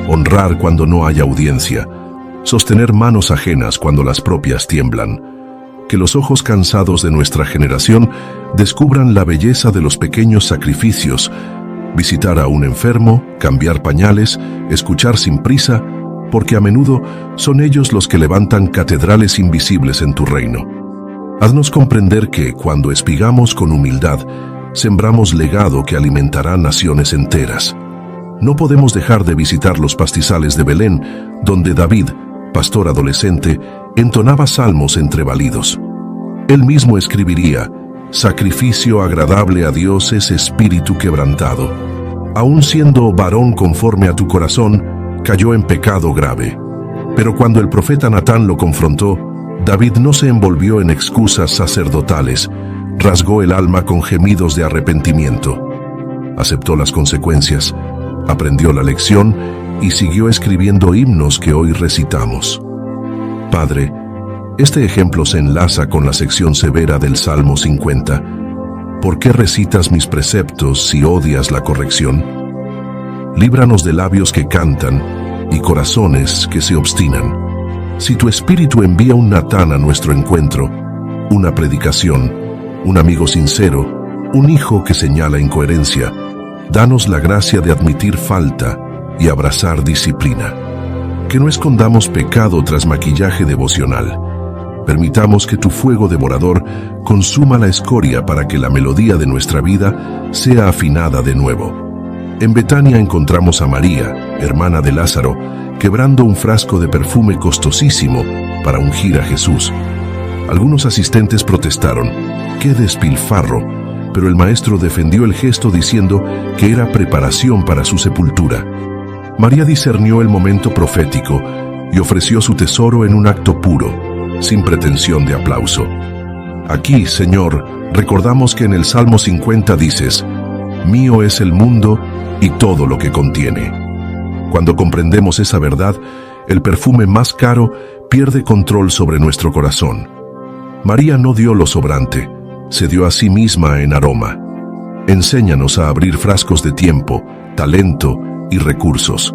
Speaker 1: honrar cuando no hay audiencia, sostener manos ajenas cuando las propias tiemblan. Que los ojos cansados de nuestra generación descubran la belleza de los pequeños sacrificios, visitar a un enfermo, cambiar pañales, escuchar sin prisa, porque a menudo son ellos los que levantan catedrales invisibles en tu reino. Haznos comprender que, cuando espigamos con humildad, sembramos legado que alimentará naciones enteras. No podemos dejar de visitar los pastizales de Belén, donde David, pastor adolescente, entonaba salmos entre balidos. Él mismo escribiría: sacrificio agradable a Dios es espíritu quebrantado. Aun siendo varón conforme a tu corazón, cayó en pecado grave. Pero cuando el profeta Natán lo confrontó, David no se envolvió en excusas sacerdotales, rasgó el alma con gemidos de arrepentimiento. Aceptó las consecuencias, aprendió la lección y siguió escribiendo himnos que hoy recitamos. Padre, este ejemplo se enlaza con la sección severa del Salmo 50. ¿Por qué recitas mis preceptos si odias la corrección? Líbranos de labios que cantan y corazones que se obstinan. Si tu espíritu envía un Natán a nuestro encuentro, una predicación, un amigo sincero, un hijo que señala incoherencia, danos la gracia de admitir falta y abrazar disciplina. Que no escondamos pecado tras maquillaje devocional. Permitamos que tu fuego devorador consuma la escoria para que la melodía de nuestra vida sea afinada de nuevo. En Betania encontramos a María, hermana de Lázaro, quebrando un frasco de perfume costosísimo para ungir a Jesús. Algunos asistentes protestaron: ¡qué despilfarro! Pero el maestro defendió el gesto diciendo que era preparación para su sepultura. María discernió el momento profético y ofreció su tesoro en un acto puro, sin pretensión de aplauso. Aquí, Señor, recordamos que en el Salmo 50 dices: mío es el mundo y todo lo que contiene. Cuando comprendemos esa verdad, el perfume más caro pierde control sobre nuestro corazón. María no dio lo sobrante, se dio a sí misma en aroma. Enséñanos a abrir frascos de tiempo, talento y recursos.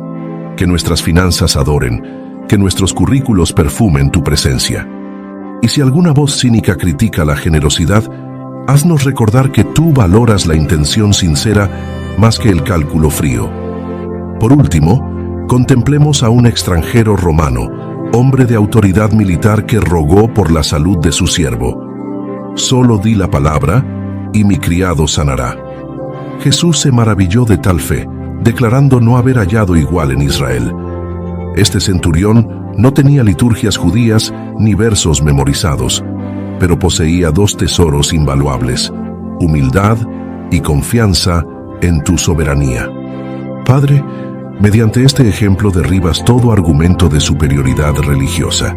Speaker 1: Que nuestras finanzas adoren, que nuestros currículos perfumen tu presencia. Y si alguna voz cínica critica la generosidad, haznos recordar que tú valoras la intención sincera más que el cálculo frío. Por último, contemplemos a un extranjero romano, hombre de autoridad militar que rogó por la salud de su siervo. Solo di la palabra, y mi criado sanará. Jesús se maravilló de tal fe, declarando no haber hallado igual en Israel. Este centurión no tenía liturgias judías ni versos memorizados, pero poseía dos tesoros invaluables: humildad y confianza en tu soberanía. Padre, mediante este ejemplo derribas todo argumento de superioridad religiosa.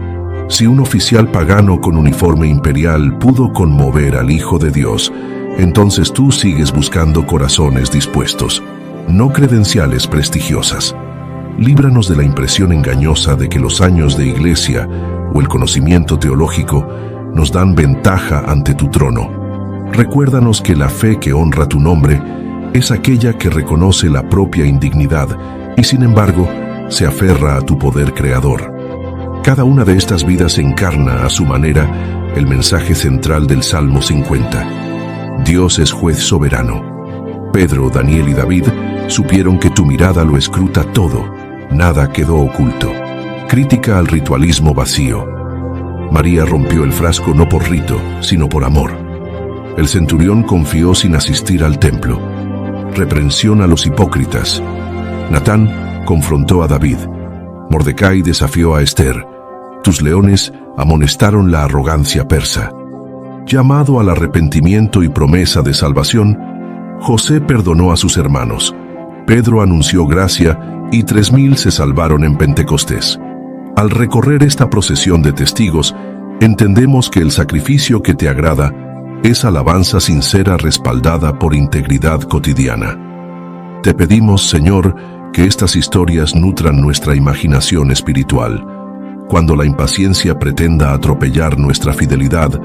Speaker 1: Si un oficial pagano con uniforme imperial pudo conmover al Hijo de Dios, entonces tú sigues buscando corazones dispuestos, no credenciales prestigiosas. líbranos de la impresión engañosa de que los años de iglesia o el conocimiento teológico nos dan ventaja ante tu trono. Recuérdanos que la fe que honra tu nombre es aquella que reconoce la propia indignidad y sin embargo se aferra a tu poder creador. Cada una de estas vidas encarna a su manera el mensaje central del Salmo 50. Dios es juez soberano. Pedro, Daniel y David supieron que tu mirada lo escruta todo, nada quedó oculto. Crítica al ritualismo vacío. María rompió el frasco no por rito, sino por amor. El centurión confió sin asistir al templo. Reprensión a los hipócritas. Natán confrontó a David. Mordecai desafió a Esther. Tus leones amonestaron la arrogancia persa. Llamado al arrepentimiento y promesa de salvación, José perdonó a sus hermanos. Pedro anunció gracia y 3,000 se salvaron en Pentecostés. Al recorrer esta procesión de testigos, entendemos que el sacrificio que te agrada es alabanza sincera respaldada por integridad cotidiana. Te pedimos, Señor, que estas historias nutran nuestra imaginación espiritual. Cuando la impaciencia pretenda atropellar nuestra fidelidad,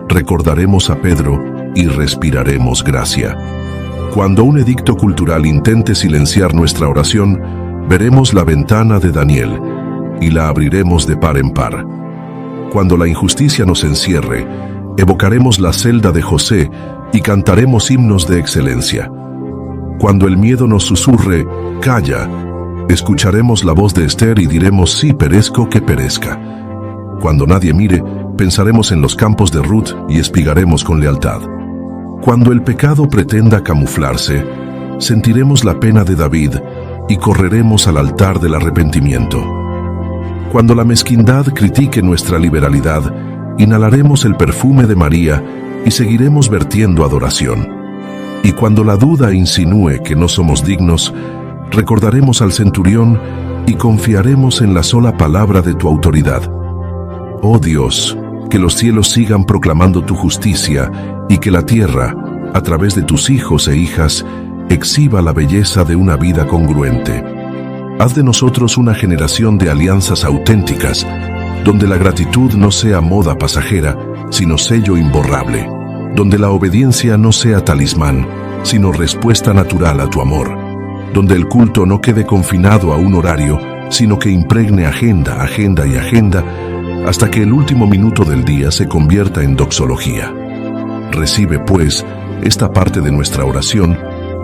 Speaker 1: recordaremos a Pedro y respiraremos gracia. Cuando un edicto cultural intente silenciar nuestra oración, veremos la ventana de Daniel y la abriremos de par en par. Cuando la injusticia nos encierre, evocaremos la celda de José y cantaremos himnos de excelencia. Cuando el miedo nos susurre, calla, escucharemos la voz de Esther y diremos, sí, perezco que perezca. Cuando nadie mire, pensaremos en los campos de Ruth y espigaremos con lealtad. Cuando el pecado pretenda camuflarse, sentiremos la pena de David y correremos al altar del arrepentimiento. Cuando la mezquindad critique nuestra liberalidad, inhalaremos el perfume de María y seguiremos vertiendo adoración. Y cuando la duda insinúe que no somos dignos, recordaremos al centurión y confiaremos en la sola palabra de tu autoridad. Oh Dios, que los cielos sigan proclamando tu justicia y que la tierra, a través de tus hijos e hijas, exhiba la belleza de una vida congruente. Haz de nosotros una generación de alianzas auténticas, donde la gratitud no sea moda pasajera, sino sello imborrable, donde la obediencia no sea talismán, sino respuesta natural a tu amor, donde el culto no quede confinado a un horario, sino que impregne agenda, hasta que el último minuto del día se convierta en doxología. Recibe, pues, esta parte de nuestra oración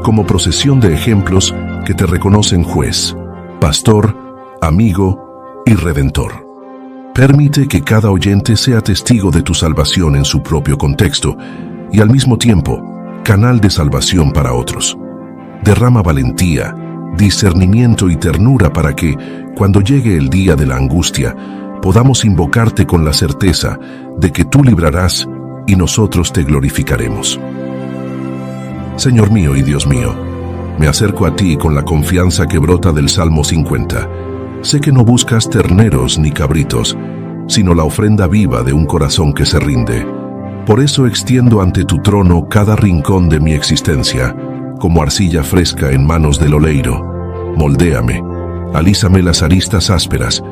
Speaker 1: como procesión de ejemplos que te reconocen juez, pastor, amigo y redentor. Permite que cada oyente sea testigo de tu salvación en su propio contexto y al mismo tiempo, canal de salvación para otros. Derrama valentía, discernimiento y ternura para que, cuando llegue el día de la angustia, podamos invocarte con la certeza de que tú librarás y nosotros te glorificaremos. Señor mío y Dios mío, me acerco a ti con la confianza que brota del Salmo 50. Sé que no buscas terneros ni cabritos, sino la ofrenda viva de un corazón que se rinde. Por eso extiendo ante tu trono cada rincón de mi existencia, como arcilla fresca en manos del oleiro. Moldéame, alízame las aristas ásperas,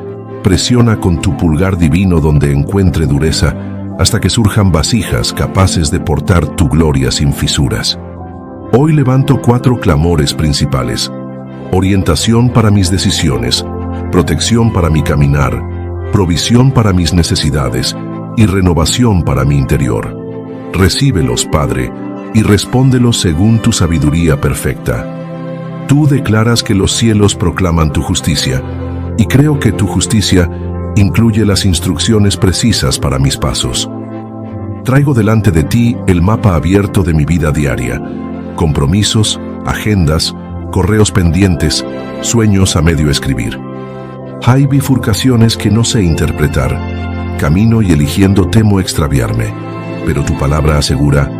Speaker 1: presiona con tu pulgar divino donde encuentre dureza, hasta que surjan vasijas capaces de portar tu gloria sin fisuras. Hoy levanto 4 clamores principales: orientación para mis decisiones, protección para mi caminar, provisión para mis necesidades y renovación para mi interior. Recíbelos, Padre, y respóndelos según tu sabiduría perfecta. Tú declaras que los cielos proclaman tu justicia, y creo que tu justicia incluye las instrucciones precisas para mis pasos. Traigo delante de ti el mapa abierto de mi vida diaria: compromisos, agendas, correos pendientes, sueños a medio escribir. Hay bifurcaciones que no sé interpretar. Camino y eligiendo temo extraviarme, pero tu palabra asegura: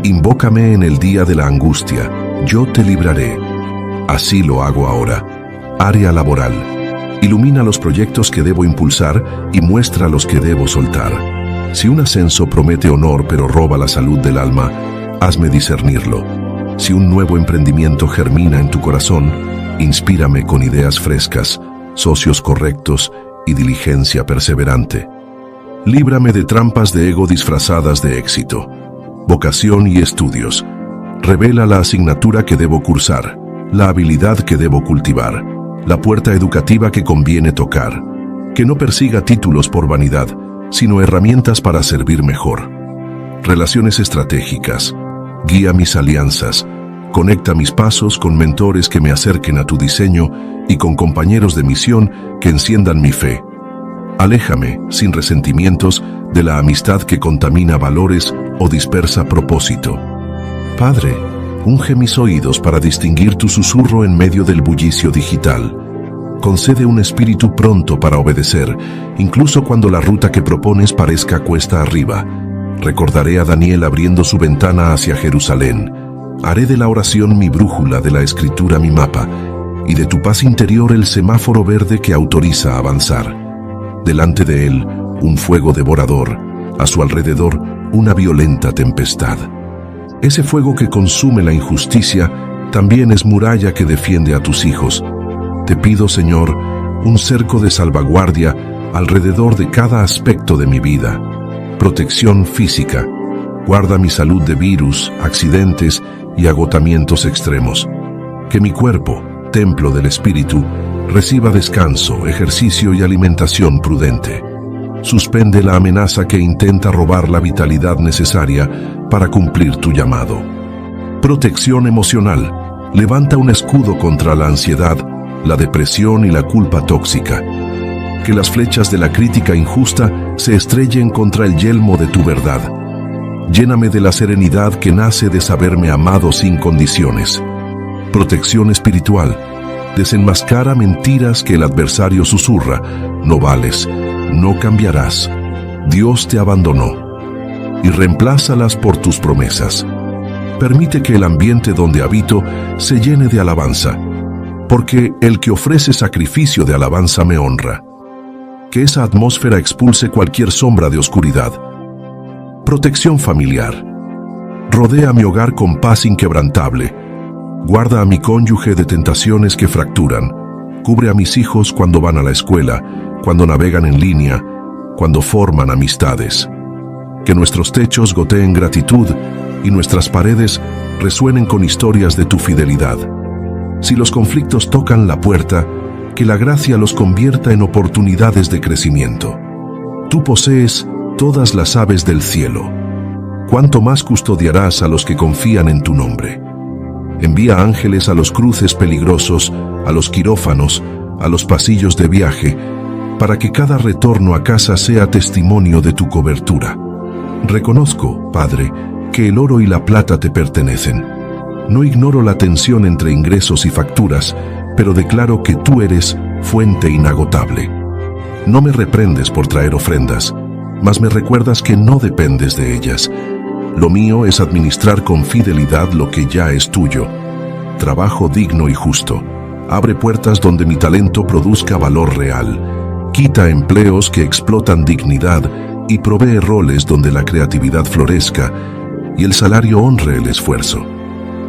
Speaker 1: invócame en el día de la angustia, yo te libraré. Así lo hago ahora. Área laboral. Ilumina los proyectos que debo impulsar y muestra los que debo soltar. Si un ascenso promete honor pero roba la salud del alma, hazme discernirlo. Si un nuevo emprendimiento germina en tu corazón, inspírame con ideas frescas socios correctos y diligencia perseverante. Líbrame de trampas de ego disfrazadas de éxito, vocación y estudios. Revela la asignatura que debo cursar, la habilidad que debo cultivar, la puerta educativa que conviene tocar. Que no persiga títulos por vanidad, sino herramientas para servir mejor. Relaciones estratégicas. Guía mis alianzas. Conecta mis pasos con mentores que me acerquen a tu diseño y con compañeros de misión que enciendan mi fe. Aléjame, sin resentimientos, de la amistad que contamina valores o dispersa propósito. Padre, unge mis oídos para distinguir tu susurro en medio del bullicio digital. Concede un espíritu pronto para obedecer, incluso cuando la ruta que propones parezca cuesta arriba. Recordaré a Daniel abriendo su ventana hacia Jerusalén. Haré de la oración mi brújula, de la escritura mi mapa, y de tu paz interior el semáforo verde que autoriza a avanzar. Delante de él, un fuego devorador, a su alrededor, una violenta tempestad. Ese fuego que consume la injusticia también es muralla que defiende a tus hijos. Te pido, Señor, un cerco de salvaguardia alrededor de cada aspecto de mi vida. Protección física. Guarda mi salud de virus, accidentes y agotamientos extremos. Que mi cuerpo, templo del Espíritu, reciba descanso, ejercicio y alimentación prudente. Suspende la amenaza que intenta robar la vitalidad necesaria para cumplir tu llamado. Protección emocional. Levanta un escudo contra la ansiedad, la depresión y la culpa tóxica. Que las flechas de la crítica injusta se estrellen contra el yelmo de tu verdad. Lléname de la serenidad que nace de saberme amado sin condiciones. Protección espiritual. Desenmascara mentiras que el adversario susurra. No vales, no cambiarás, Dios te abandonó. Y reemplázalas por tus promesas. Permite que el ambiente donde habito se llene de alabanza, porque el que ofrece sacrificio de alabanza me honra. Que esa atmósfera expulse cualquier sombra de oscuridad. Protección familiar. Rodea mi hogar con paz inquebrantable. Guarda a mi cónyuge de tentaciones que fracturan. Cubre a mis hijos cuando van a la escuela, cuando navegan en línea, cuando forman amistades. Que nuestros techos goteen gratitud y nuestras paredes resuenen con historias de tu fidelidad. Si los conflictos tocan la puerta, que la gracia los convierta en oportunidades de crecimiento. Tú posees todas las aves del cielo. ¿Cuánto más custodiarás a los que confían en tu nombre? Envía ángeles a los cruces peligrosos, a los quirófanos, a los pasillos de viaje, para que cada retorno a casa sea testimonio de tu cobertura. Reconozco, Padre, que el oro y la plata te pertenecen. No ignoro la tensión entre ingresos y facturas, pero declaro que tú eres fuente inagotable. No me reprendes por traer ofrendas, mas me recuerdas que no dependes de ellas. Lo mío es administrar con fidelidad lo que ya es tuyo. Trabajo digno y justo. Abre puertas donde mi talento produzca valor real. Quita empleos que explotan dignidad y provee roles donde la creatividad florezca y el salario honre el esfuerzo.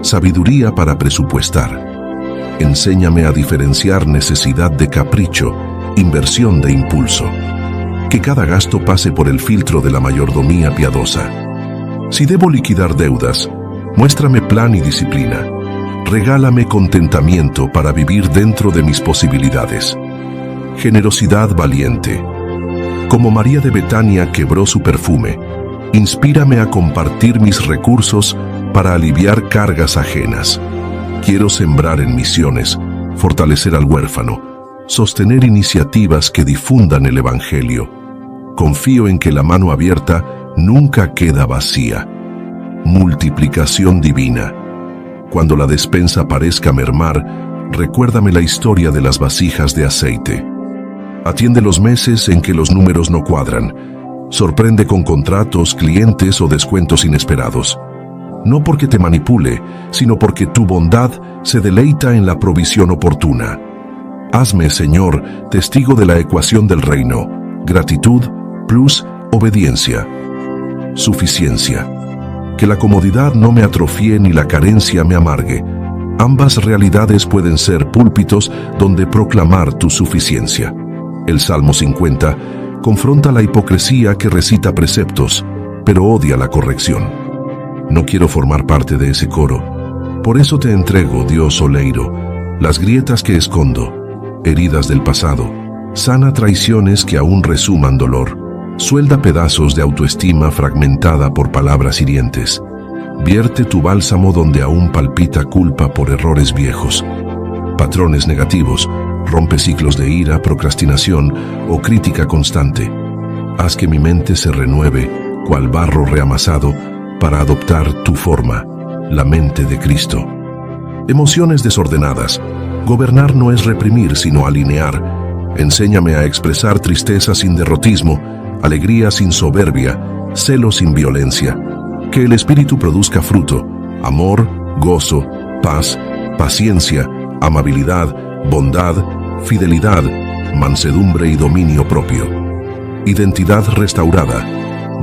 Speaker 1: Sabiduría para presupuestar. Enséñame a diferenciar necesidad de capricho, inversión de impulso. Que cada gasto pase por el filtro de la mayordomía piadosa. Si debo liquidar deudas, muéstrame plan y disciplina. Regálame contentamiento para vivir dentro de mis posibilidades. Generosidad valiente. Como María de Betania quebró su perfume, inspírame a compartir mis recursos para aliviar cargas ajenas. Quiero sembrar en misiones, fortalecer al huérfano, sostener iniciativas que difundan el Evangelio. Confío en que la mano abierta nunca queda vacía. Multiplicación divina. Cuando la despensa parezca mermar, recuérdame la historia de las vasijas de aceite. Atiende los meses en que los números no cuadran. Sorprende con contratos, clientes o descuentos inesperados. No porque te manipule, sino porque tu bondad se deleita en la provisión oportuna. Hazme, Señor, testigo de la ecuación del reino. Gratitud plus obediencia. Suficiencia. Que la comodidad no me atrofie ni la carencia me amargue. Ambas realidades pueden ser púlpitos donde proclamar tu suficiencia. El Salmo 50 confronta la hipocresía que recita preceptos, pero odia la corrección. No quiero formar parte de ese coro. Por eso te entrego, Dios oleiro, las grietas que escondo, heridas del pasado, sana traiciones que aún resuman dolor, suelda pedazos de autoestima fragmentada por palabras hirientes. Vierte tu bálsamo donde aún palpita culpa por errores viejos. Patrones negativos, rompe ciclos de ira, procrastinación o crítica constante. Haz que mi mente se renueve, cual barro reamasado, para adoptar tu forma, la mente de Cristo. Emociones desordenadas. Gobernar no es reprimir, sino alinear. Enséñame a expresar tristeza sin derrotismo, alegría sin soberbia, celo sin violencia. Que el Espíritu produzca fruto, amor, gozo, paz, paciencia, amabilidad, bondad, fidelidad, mansedumbre y dominio propio. Identidad restaurada.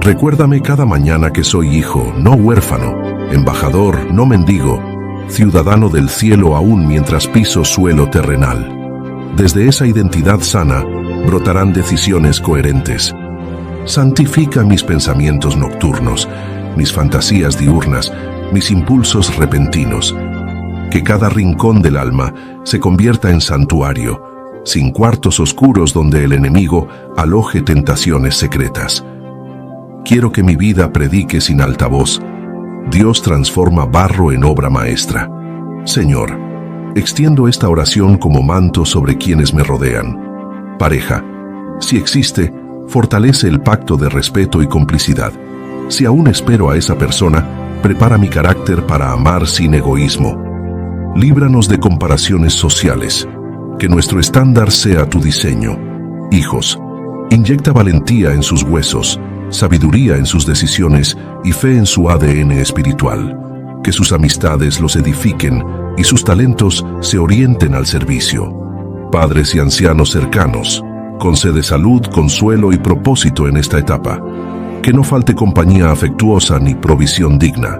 Speaker 1: Recuérdame cada mañana que soy hijo, no huérfano, embajador, no mendigo, ciudadano del cielo aún mientras piso suelo terrenal. Desde esa identidad sana brotarán decisiones coherentes. Santifica mis pensamientos nocturnos, mis fantasías diurnas, mis impulsos repentinos. Que cada rincón del alma se convierta en santuario, sin cuartos oscuros donde el enemigo aloje tentaciones secretas. Quiero que mi vida predique sin altavoz. Dios transforma barro en obra maestra. Señor, extiendo esta oración como manto sobre quienes me rodean. Pareja, si existe, fortalece el pacto de respeto y complicidad. Si aún espero a esa persona, prepara mi carácter para amar sin egoísmo. Líbranos de comparaciones sociales. Que nuestro estándar sea tu diseño. Hijos, inyecta valentía en sus huesos, sabiduría en sus decisiones y fe en su ADN espiritual. Que sus amistades los edifiquen y sus talentos se orienten al servicio. Padres y ancianos cercanos, concede salud, consuelo y propósito en esta etapa. Que no falte compañía afectuosa ni provisión digna.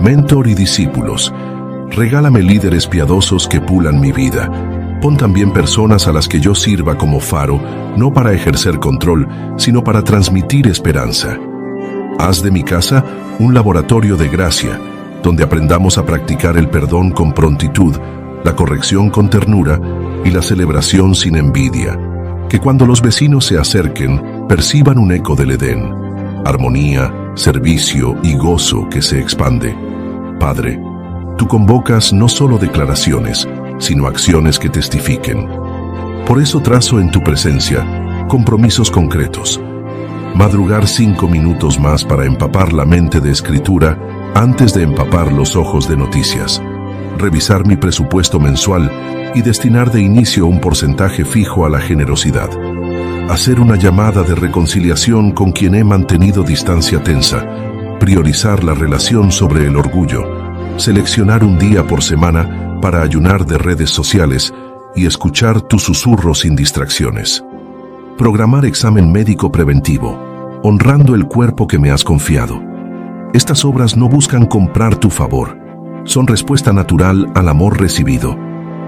Speaker 1: Mentor y discípulos, regálame líderes piadosos que pulan mi vida. Pon también personas a las que yo sirva como faro, no para ejercer control, sino para transmitir esperanza. Haz de mi casa un laboratorio de gracia, donde aprendamos a practicar el perdón con prontitud, la corrección con ternura y la celebración sin envidia. Que cuando los vecinos se acerquen, perciban un eco del Edén. Armonía, servicio y gozo que se expande. Padre, tú convocas no solo declaraciones, sino acciones que testifiquen. Por eso trazo en tu presencia compromisos concretos. Madrugar 5 minutos más para empapar la mente de escritura antes de empapar los ojos de noticias. Revisar mi presupuesto mensual y destinar de inicio un porcentaje fijo a la generosidad. Hacer una llamada de reconciliación con quien he mantenido distancia tensa. Priorizar la relación sobre el orgullo. Seleccionar un día por semana para ayunar de redes sociales y escuchar tu susurro sin distracciones. Programar examen médico preventivo, honrando el cuerpo que me has confiado. Estas obras no buscan comprar tu favor, son respuesta natural al amor recibido.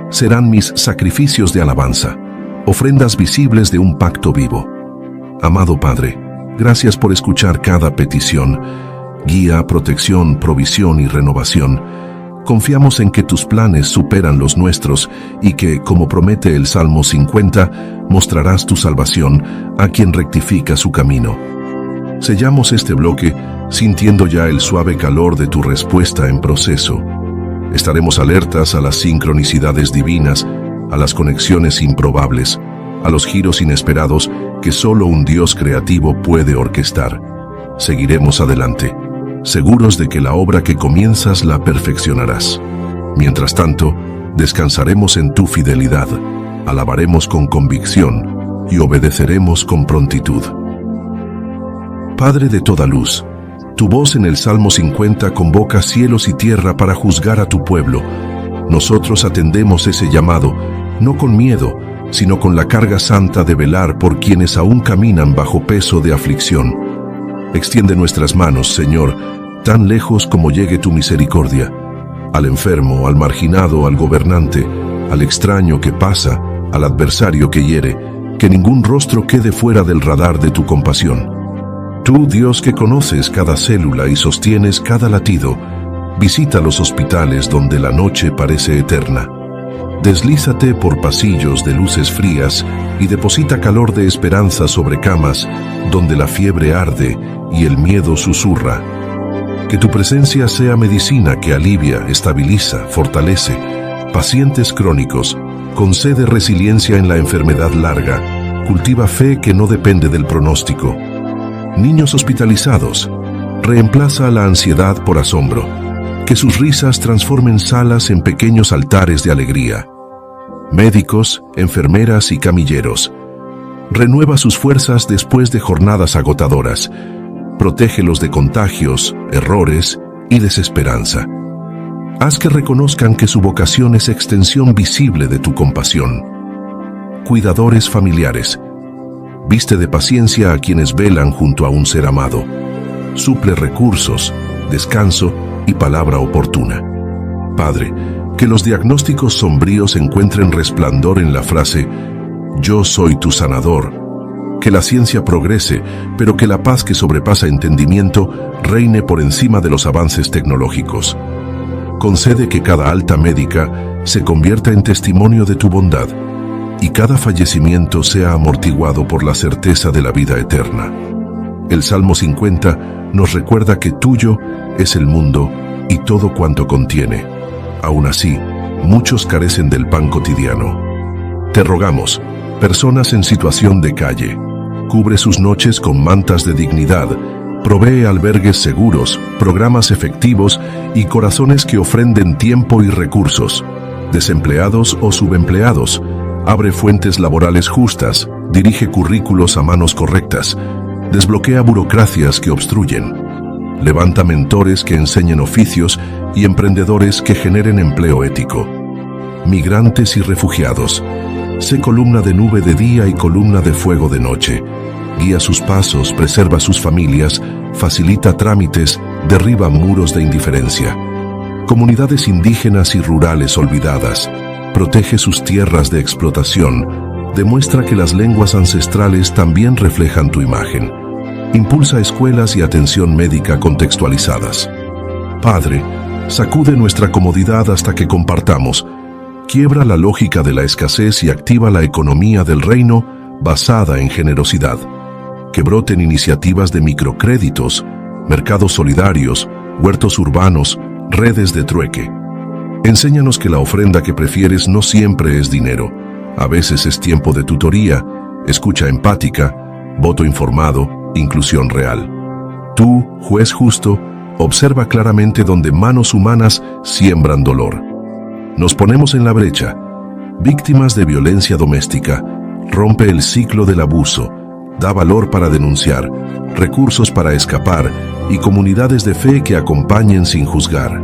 Speaker 1: Serán mis sacrificios de alabanza, ofrendas visibles de un pacto vivo. Amado Padre, gracias por escuchar cada petición, guía, protección, provisión y renovación. Confiamos en que tus planes superan los nuestros y que, como promete el Salmo 50, mostrarás tu salvación a quien rectifica su camino. Sellamos este bloque sintiendo ya el suave calor de tu respuesta en proceso. Estaremos alertas a las sincronicidades divinas, a las conexiones improbables, a los giros inesperados que solo un Dios creativo puede orquestar. Seguiremos adelante, seguros de que la obra que comienzas la perfeccionarás. Mientras tanto, descansaremos en tu fidelidad, alabaremos con convicción y obedeceremos con prontitud. Padre de toda luz, tu voz en el Salmo 50 convoca cielos y tierra para juzgar a tu pueblo. Nosotros atendemos ese llamado, no con miedo, sino con la carga santa de velar por quienes aún caminan bajo peso de aflicción. Extiende nuestras manos, Señor, tan lejos como llegue tu misericordia. al enfermo, al marginado, al gobernante, al extraño que pasa, al adversario que hiere, que ningún rostro quede fuera del radar de tu compasión. Tú, Dios que conoces cada célula y sostienes cada latido, visita los hospitales donde la noche parece eterna. Deslízate por pasillos de luces frías y deposita calor de esperanza sobre camas donde la fiebre arde y el miedo susurra. Que tu presencia sea medicina que alivia, estabiliza, fortalece. Pacientes crónicos, concede resiliencia en la enfermedad larga, cultiva fe que no depende del pronóstico. Niños hospitalizados, reemplaza la ansiedad por asombro. Que sus risas transformen salas en pequeños altares de alegría. Médicos, enfermeras y camilleros, renueva sus fuerzas después de jornadas agotadoras. Protégelos de contagios, errores y desesperanza. Haz que reconozcan que su vocación es extensión visible de tu compasión. Cuidadores familiares, viste de paciencia a quienes velan junto a un ser amado. Suple recursos, descanso y palabra oportuna. Padre, que los diagnósticos sombríos encuentren resplandor en la frase «Yo soy tu sanador». Que la ciencia progrese, pero que la paz que sobrepasa entendimiento reine por encima de los avances tecnológicos. Concede que cada alta médica se convierta en testimonio de tu bondad y cada fallecimiento sea amortiguado por la certeza de la vida eterna. El Salmo 50 nos recuerda que tuyo es el mundo y todo cuanto contiene. Aún así, muchos carecen del pan cotidiano. Te rogamos, personas en situación de calle, cubre sus noches con mantas de dignidad, provee albergues seguros, programas efectivos y corazones que ofrenden tiempo y recursos. Desempleados o subempleados, abre fuentes laborales justas, dirige currículos a manos correctas, desbloquea burocracias que obstruyen. Levanta mentores que enseñen oficios y emprendedores que generen empleo ético. Migrantes y refugiados, sé columna de nube de día y columna de fuego de noche. Guía sus pasos, preserva sus familias, facilita trámites, derriba muros de indiferencia. Comunidades indígenas y rurales olvidadas, protege sus tierras de explotación, demuestra que las lenguas ancestrales también reflejan tu imagen. Impulsa escuelas y atención médica contextualizadas. Padre, sacude nuestra comodidad hasta que compartamos. Quiebra la lógica de la escasez y activa la economía del reino basada en generosidad. Que broten iniciativas de microcréditos, mercados solidarios, huertos urbanos, redes de trueque. Enséñanos que la ofrenda que prefieres no siempre es dinero. A veces es tiempo de tutoría, escucha empática, voto informado, inclusión real. Tú, juez justo, observa claramente donde manos humanas siembran dolor. Nos ponemos en la brecha. Víctimas de violencia doméstica, rompe el ciclo del abuso, da valor para denunciar, recursos para escapar y comunidades de fe que acompañen sin juzgar.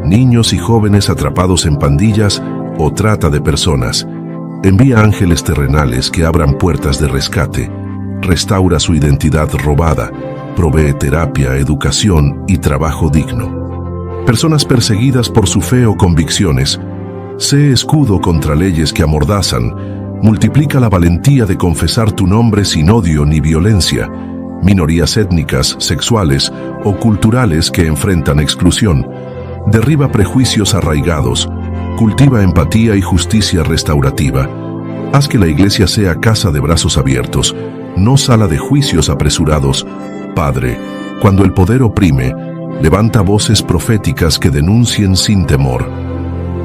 Speaker 1: Niños y jóvenes atrapados en pandillas o trata de personas. Envía ángeles terrenales que abran puertas de rescate. Restaura su identidad robada, provee terapia, educación y trabajo digno. Personas perseguidas por su fe o convicciones, sé escudo contra leyes que amordazan, multiplica la valentía de confesar tu nombre sin odio ni violencia. Minorías étnicas, sexuales o culturales que enfrentan exclusión, derriba prejuicios arraigados, cultiva empatía y justicia restaurativa. Haz que la iglesia sea casa de brazos abiertos, no sala de juicios apresurados. Padre, cuando el poder oprime, levanta voces proféticas que denuncien sin temor.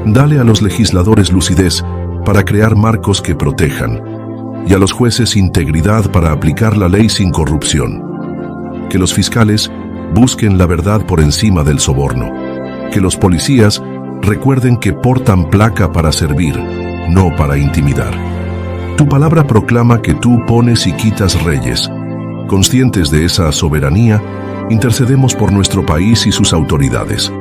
Speaker 1: Dale a los legisladores lucidez para crear marcos que protejan, y a los jueces integridad para aplicar la ley sin corrupción. Que los fiscales busquen la verdad por encima del soborno. Que los policías recuerden que portan placa para servir, no para intimidar. Tu palabra proclama que tú pones y quitas reyes. Conscientes de esa soberanía, intercedemos por nuestro país y sus autoridades,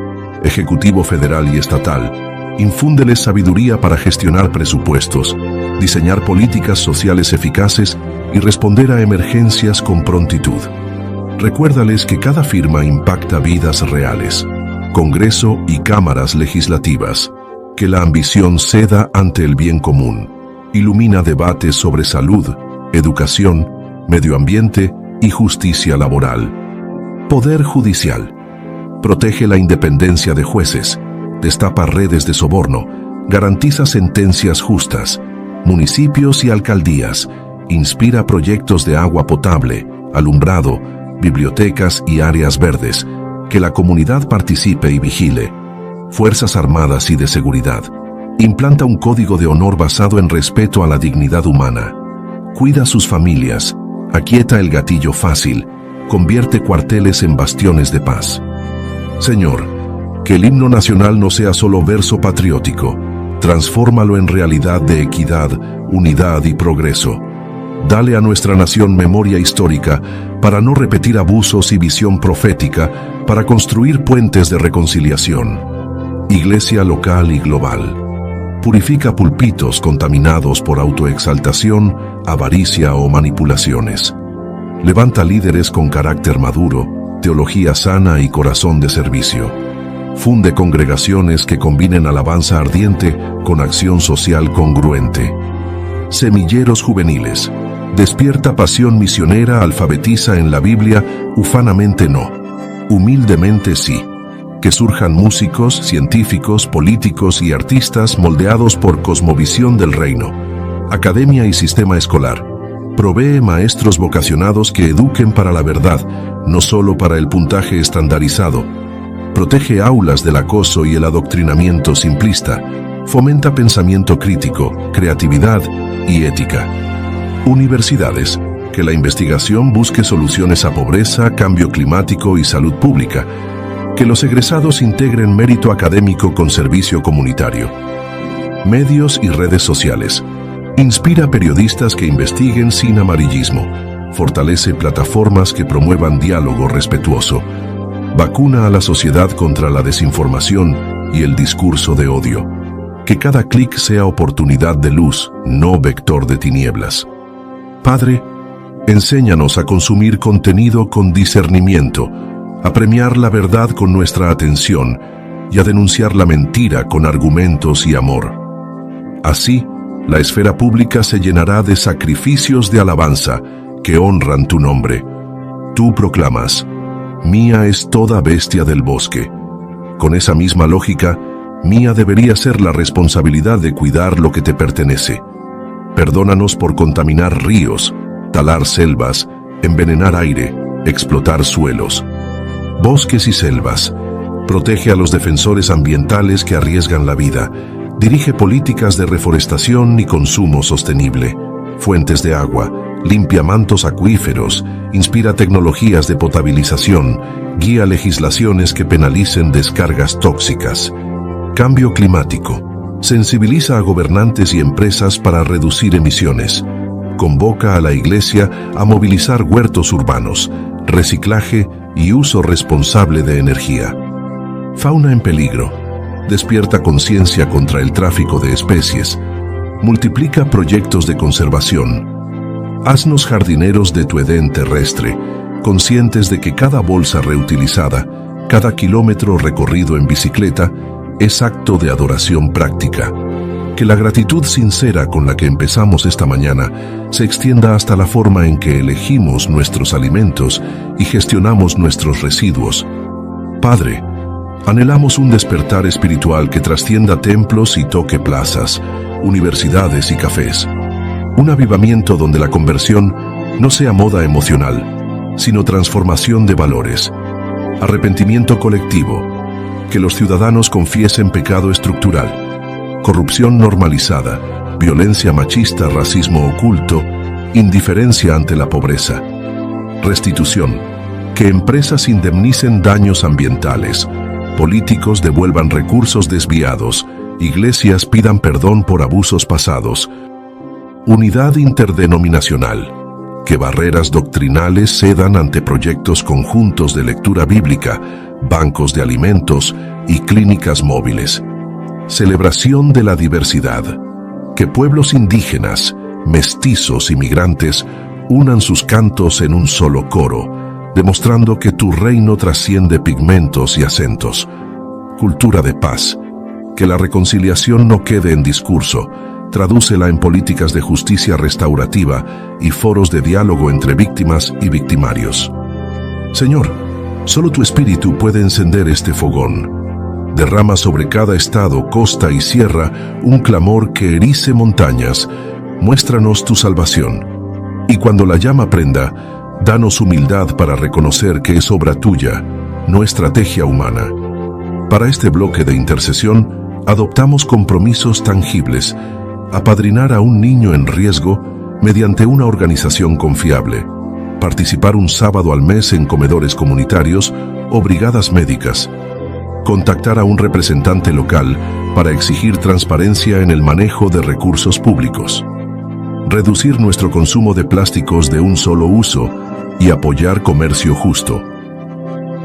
Speaker 1: Ejecutivo federal y estatal. Infúndeles sabiduría para gestionar presupuestos, diseñar políticas sociales eficaces y responder a emergencias con prontitud. Recuérdales que cada firma impacta vidas reales. Congreso y cámaras legislativas. Que la ambición ceda ante el bien común. Ilumina debates sobre salud, educación, medio ambiente y justicia laboral. Poder judicial. Protege la independencia de jueces, destapa redes de soborno, garantiza sentencias justas. Municipios y alcaldías. Inspira proyectos de agua potable, alumbrado, bibliotecas y áreas verdes. Que la comunidad participe y vigile. Fuerzas Armadas y de Seguridad. Implanta un código de honor basado en respeto a la dignidad humana. Cuida sus familias, aquieta el gatillo fácil, convierte cuarteles en bastiones de paz. Señor, que el himno nacional no sea solo verso patriótico, transfórmalo en realidad de equidad, unidad y progreso. Dale a nuestra nación memoria histórica para no repetir abusos y visión profética, para construir puentes de reconciliación. Iglesia local y global. Purifica púlpitos contaminados por autoexaltación, avaricia o manipulaciones. Levanta líderes con carácter maduro, teología sana y corazón de servicio. Funde congregaciones que combinen alabanza ardiente con acción social congruente. Semilleros juveniles. Despierta pasión misionera, alfabetiza en la Biblia, ufanamente no. Humildemente sí. Que surjan músicos, científicos, políticos y artistas moldeados por cosmovisión del reino. Academia y sistema escolar. Provee maestros vocacionados que eduquen para la verdad, no solo para el puntaje estandarizado. Protege aulas del acoso y el adoctrinamiento simplista. Fomenta pensamiento crítico, creatividad y ética. Universidades. Que la investigación busque soluciones a pobreza, cambio climático y salud pública. Que los egresados integren mérito académico con servicio comunitario. Medios y redes sociales. Inspira periodistas que investiguen sin amarillismo. Fortalece plataformas que promuevan diálogo respetuoso. Vacuna a la sociedad contra la desinformación y el discurso de odio. Que cada clic sea oportunidad de luz, no vector de tinieblas. Padre, enséñanos a consumir contenido con discernimiento, a premiar la verdad con nuestra atención y a denunciar la mentira con argumentos y amor. Así, la esfera pública se llenará de sacrificios de alabanza que honran tu nombre. Tú proclamas, mía es toda bestia del bosque. Con esa misma lógica, mía debería ser la responsabilidad de cuidar lo que te pertenece. Perdónanos por contaminar ríos, talar selvas, envenenar aire, explotar suelos. Bosques y selvas. Protege a los defensores ambientales que arriesgan la vida. Dirige políticas de reforestación y consumo sostenible. Fuentes de agua. Limpia mantos acuíferos. Inspira tecnologías de potabilización. Guía legislaciones que penalicen descargas tóxicas. Cambio climático. Sensibiliza a gobernantes y empresas para reducir emisiones. Convoca a la Iglesia a movilizar huertos urbanos, reciclaje y uso responsable de energía. Fauna en peligro. Despierta conciencia contra el tráfico de especies. Multiplica proyectos de conservación. Haznos jardineros de tu Edén terrestre, conscientes de que cada bolsa reutilizada, cada kilómetro recorrido en bicicleta, es acto de adoración práctica. Que la gratitud sincera con la que empezamos esta mañana se extienda hasta la forma en que elegimos nuestros alimentos y gestionamos nuestros residuos. Padre, anhelamos un despertar espiritual que trascienda templos y toque plazas, universidades y cafés. Un avivamiento donde la conversión no sea moda emocional, sino transformación de valores. Arrepentimiento colectivo. Que los ciudadanos confiesen pecado estructural. Corrupción normalizada, violencia machista, racismo oculto, indiferencia ante la pobreza. Restitución. Que empresas indemnicen daños ambientales, políticos devuelvan recursos desviados, iglesias pidan perdón por abusos pasados. Unidad interdenominacional. Que barreras doctrinales cedan ante proyectos conjuntos de lectura bíblica, bancos de alimentos y clínicas móviles. Celebración de la diversidad. Que pueblos indígenas, mestizos y migrantes unan sus cantos en un solo coro, demostrando que tu reino trasciende pigmentos y acentos. cultura de paz. Que la reconciliación no quede en discurso, tradúcela en políticas de justicia restaurativa y foros de diálogo entre víctimas y victimarios. Señor, solo tu Espíritu puede encender este fogón. Derrama sobre cada estado, costa y sierra un clamor que erice montañas. Muéstranos tu salvación. Y cuando la llama prenda, danos humildad para reconocer que es obra tuya, no estrategia humana. Para este bloque de intercesión, adoptamos compromisos tangibles: apadrinar a un niño en riesgo mediante una organización confiable, participar un sábado al mes en comedores comunitarios o brigadas médicas, contactar a un representante local para exigir transparencia en el manejo de recursos públicos, reducir nuestro consumo de plásticos de un solo uso y apoyar comercio justo,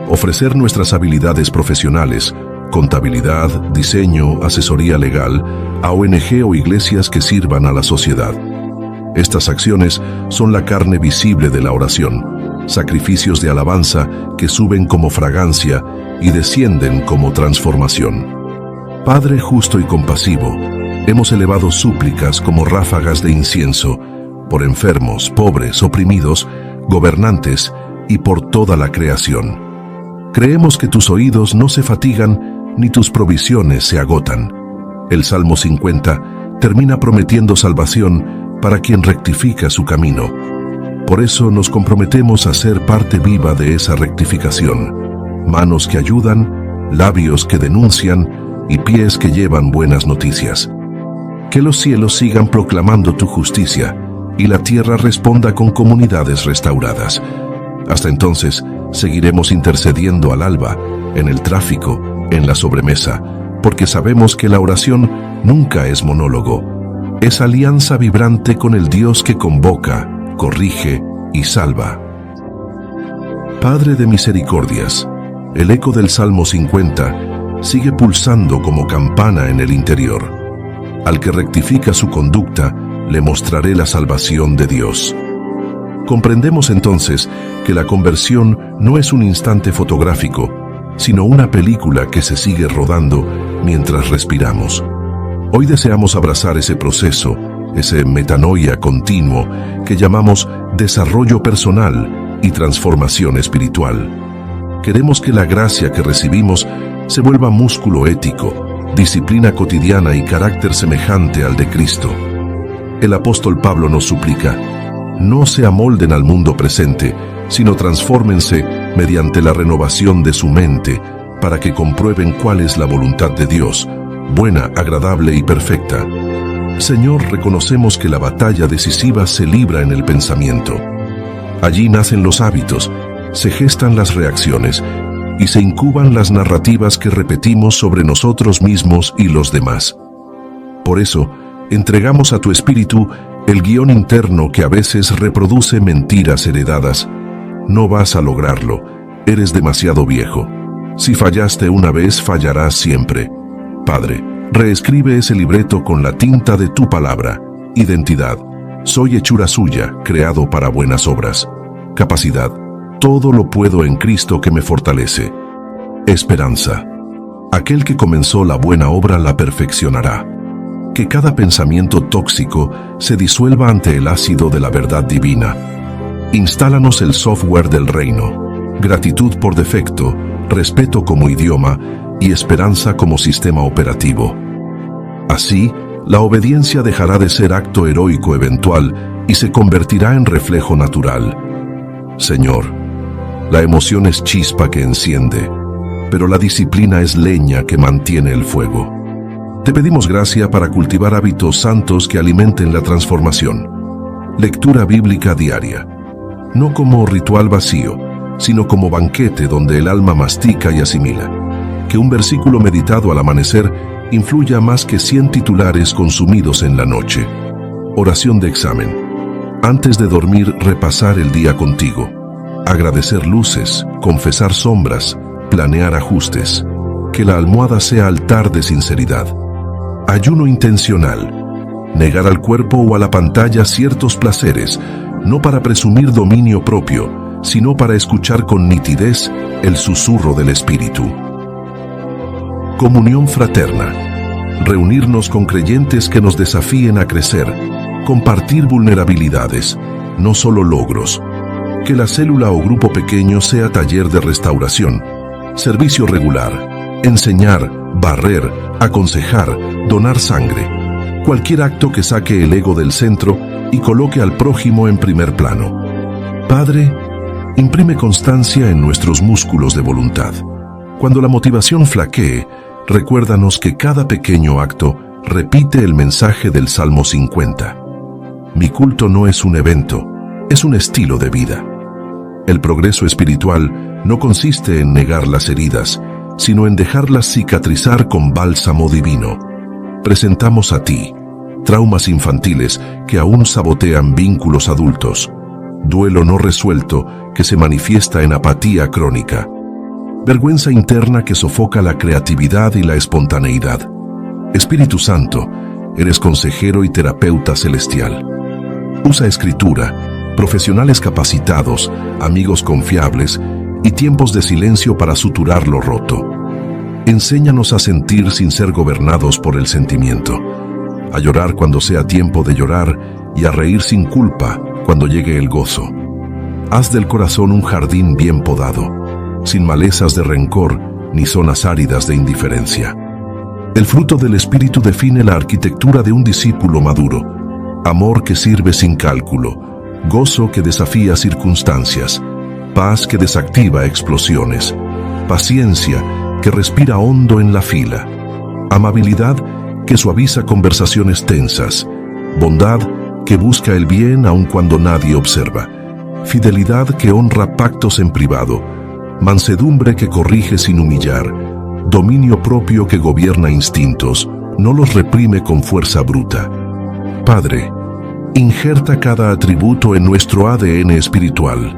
Speaker 1: ofrecer nuestras habilidades profesionales, contabilidad, diseño, asesoría legal, a ONG o iglesias que sirvan a la sociedad. Estas acciones son la carne visible de la oración, sacrificios de alabanza que suben como fragancia y descienden como transformación. Padre justo y compasivo, hemos elevado súplicas como ráfagas de incienso por enfermos, pobres, oprimidos, gobernantes y por toda la creación. Creemos que tus oídos no se fatigan ni tus provisiones se agotan. El Salmo 50 termina prometiendo salvación para quien rectifica su camino. Por eso nos comprometemos a ser parte viva de esa rectificación. Manos que ayudan, labios que denuncian y pies que llevan buenas noticias. Que los cielos sigan proclamando tu justicia y la tierra responda con comunidades restauradas. Hasta entonces, seguiremos intercediendo al alba, en el tráfico, en la sobremesa, porque sabemos que la oración nunca es monólogo. Es alianza vibrante con el Dios que convoca, corrige y salva. Padre de misericordias, el eco del Salmo 50 sigue pulsando como campana en el interior. Al que rectifica su conducta, le mostraré la salvación de Dios. Comprendemos entonces que la conversión no es un instante fotográfico, sino una película que se sigue rodando mientras respiramos. Hoy deseamos abrazar ese proceso, ese metanoia continuo que llamamos desarrollo personal y transformación espiritual. Queremos que la gracia que recibimos se vuelva músculo ético, disciplina cotidiana y carácter semejante al de Cristo. El apóstol Pablo nos suplica: no se amolden al mundo presente, sino transfórmense mediante la renovación de su mente, para que comprueben cuál es la voluntad de Dios, buena, agradable y perfecta. Señor, reconocemos que la batalla decisiva se libra en el pensamiento. Allí nacen los hábitos, se gestan las reacciones y se incuban las narrativas que repetimos sobre nosotros mismos y los demás. Por eso, entregamos a tu Espíritu el guión interno que a veces reproduce mentiras heredadas. No vas a lograrlo, eres demasiado viejo. Si fallaste una vez, fallarás siempre. Padre, reescribe ese libreto con la tinta de tu palabra. Identidad: soy hechura suya, creado para buenas obras. Capacidad: todo lo puedo en Cristo que me fortalece. Esperanza: aquel que comenzó la buena obra la perfeccionará. Que cada pensamiento tóxico se disuelva ante el ácido de la verdad divina. Instálanos el software del reino: gratitud por defecto, respeto como idioma y esperanza como sistema operativo. Así, la obediencia dejará de ser acto heroico eventual y se convertirá en reflejo natural. Señor, la emoción es chispa que enciende, pero la disciplina es leña que mantiene el fuego. Te pedimos gracia para cultivar hábitos santos que alimenten la transformación. Lectura bíblica diaria, no como ritual vacío, sino como banquete donde el alma mastica y asimila. Que un versículo meditado al amanecer influya más que 100 titulares consumidos en la noche. Oración de examen: antes de dormir, repasar el día contigo. Agradecer luces, confesar sombras, planear ajustes. Que la almohada sea altar de sinceridad. Ayuno intencional: negar al cuerpo o a la pantalla ciertos placeres, no para presumir dominio propio, sino para escuchar con nitidez el susurro del Espíritu. comunión fraterna, reunirnos con creyentes que nos desafíen a crecer, compartir vulnerabilidades, no solo logros. Que la célula o grupo pequeño sea taller de restauración, servicio regular, enseñar, barrer, aconsejar, donar sangre. Cualquier acto que saque el ego del centro y coloque al prójimo en primer plano. Padre, imprime constancia en nuestros músculos de voluntad. Cuando la motivación flaquee, recuérdanos que cada pequeño acto repite el mensaje del Salmo 50. Mi culto no es un evento, es un estilo de vida. El progreso espiritual no consiste en negar las heridas, sino en dejarlas cicatrizar con bálsamo divino. Presentamos a ti traumas infantiles que aún sabotean vínculos adultos, duelo no resuelto que se manifiesta en apatía crónica, vergüenza interna que sofoca la creatividad y la espontaneidad. Espíritu Santo, eres consejero y terapeuta celestial. Usa escritura, profesionales capacitados, amigos confiables y tiempos de silencio para suturar lo roto. Enséñanos a sentir sin ser gobernados por el sentimiento, a llorar cuando sea tiempo de llorar y a reír sin culpa cuando llegue el gozo. Haz del corazón un jardín bien podado, sin malezas de rencor ni zonas áridas de indiferencia. El fruto del Espíritu define la arquitectura de un discípulo maduro: amor que sirve sin cálculo, gozo que desafía circunstancias, paz que desactiva explosiones, paciencia que respira hondo en la fila, amabilidad que suaviza conversaciones tensas, bondad que busca el bien aun cuando nadie observa, fidelidad que honra pactos en privado, mansedumbre que corrige sin humillar, dominio propio que gobierna instintos, no los reprime con fuerza bruta. Padre, injerta cada atributo en nuestro ADN espiritual.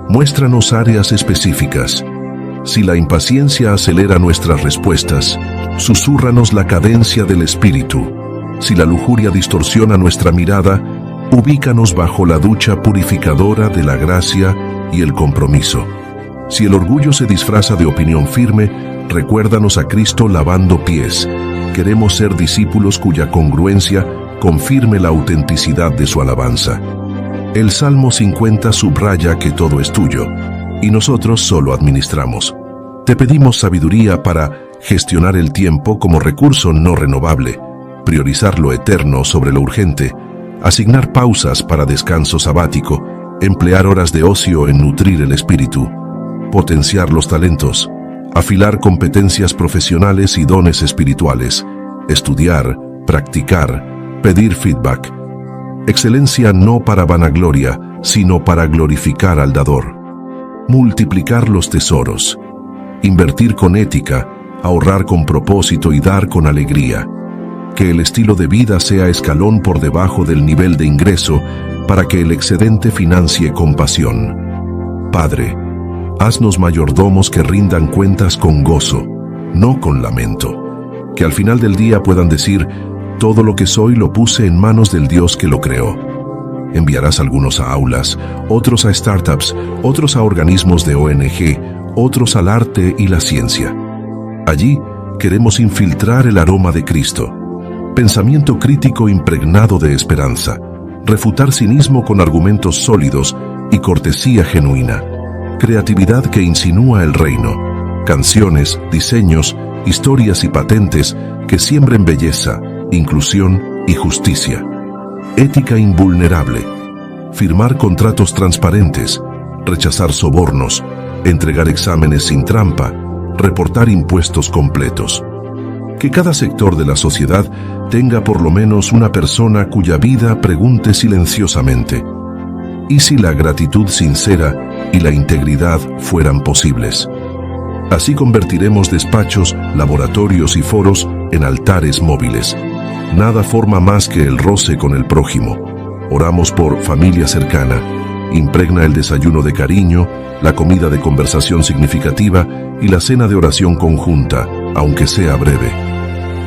Speaker 1: Muéstranos áreas específicas. Si la impaciencia acelera nuestras respuestas, susúrranos la cadencia del espíritu. Si la lujuria distorsiona nuestra mirada, ubícanos bajo la ducha purificadora de la gracia y el compromiso. Si el orgullo se disfraza de opinión firme, recuérdanos a Cristo lavando pies. Queremos ser discípulos cuya congruencia confirme la autenticidad de su alabanza. El Salmo 50 subraya que todo es tuyo, y nosotros solo administramos. Te pedimos sabiduría para gestionar el tiempo como recurso no renovable, priorizar lo eterno sobre lo urgente, asignar pausas para descanso sabático, emplear horas de ocio en nutrir el espíritu, potenciar los talentos, afilar competencias profesionales y dones espirituales, estudiar, practicar, pedir feedback. Excelencia no para vanagloria, sino para glorificar al dador. Multiplicar los tesoros, invertir con ética, ahorrar con propósito y dar con alegría. Que el estilo de vida sea escalón por debajo del nivel de ingreso para que el excedente financie con pasión. Padre, haznos mayordomos que rindan cuentas con gozo, no con lamento. Que al final del día puedan decir: todo lo que soy lo puse en manos del Dios que lo creó. Enviarás algunos a aulas, otros a startups, otros a organismos de ONG, otros al arte y la ciencia. Allí queremos infiltrar el aroma de Cristo. Pensamiento crítico impregnado de esperanza, refutar cinismo con argumentos sólidos y cortesía genuina, creatividad que insinúa el reino, canciones, diseños, historias y patentes que siembren belleza, inclusión y justicia. Ética invulnerable, firmar contratos transparentes, rechazar sobornos, entregar exámenes sin trampa, reportar impuestos completos. Que cada sector de la sociedad tenga por lo menos una persona cuya vida pregunte silenciosamente: ¿y si la gratitud sincera y la integridad fueran posibles? Así convertiremos despachos, laboratorios y foros en altares móviles. Nada forma más que el roce con el prójimo. Oramos por familia cercana. Impregna el desayuno de cariño, la comida de conversación significativa y la cena de oración conjunta, aunque sea breve.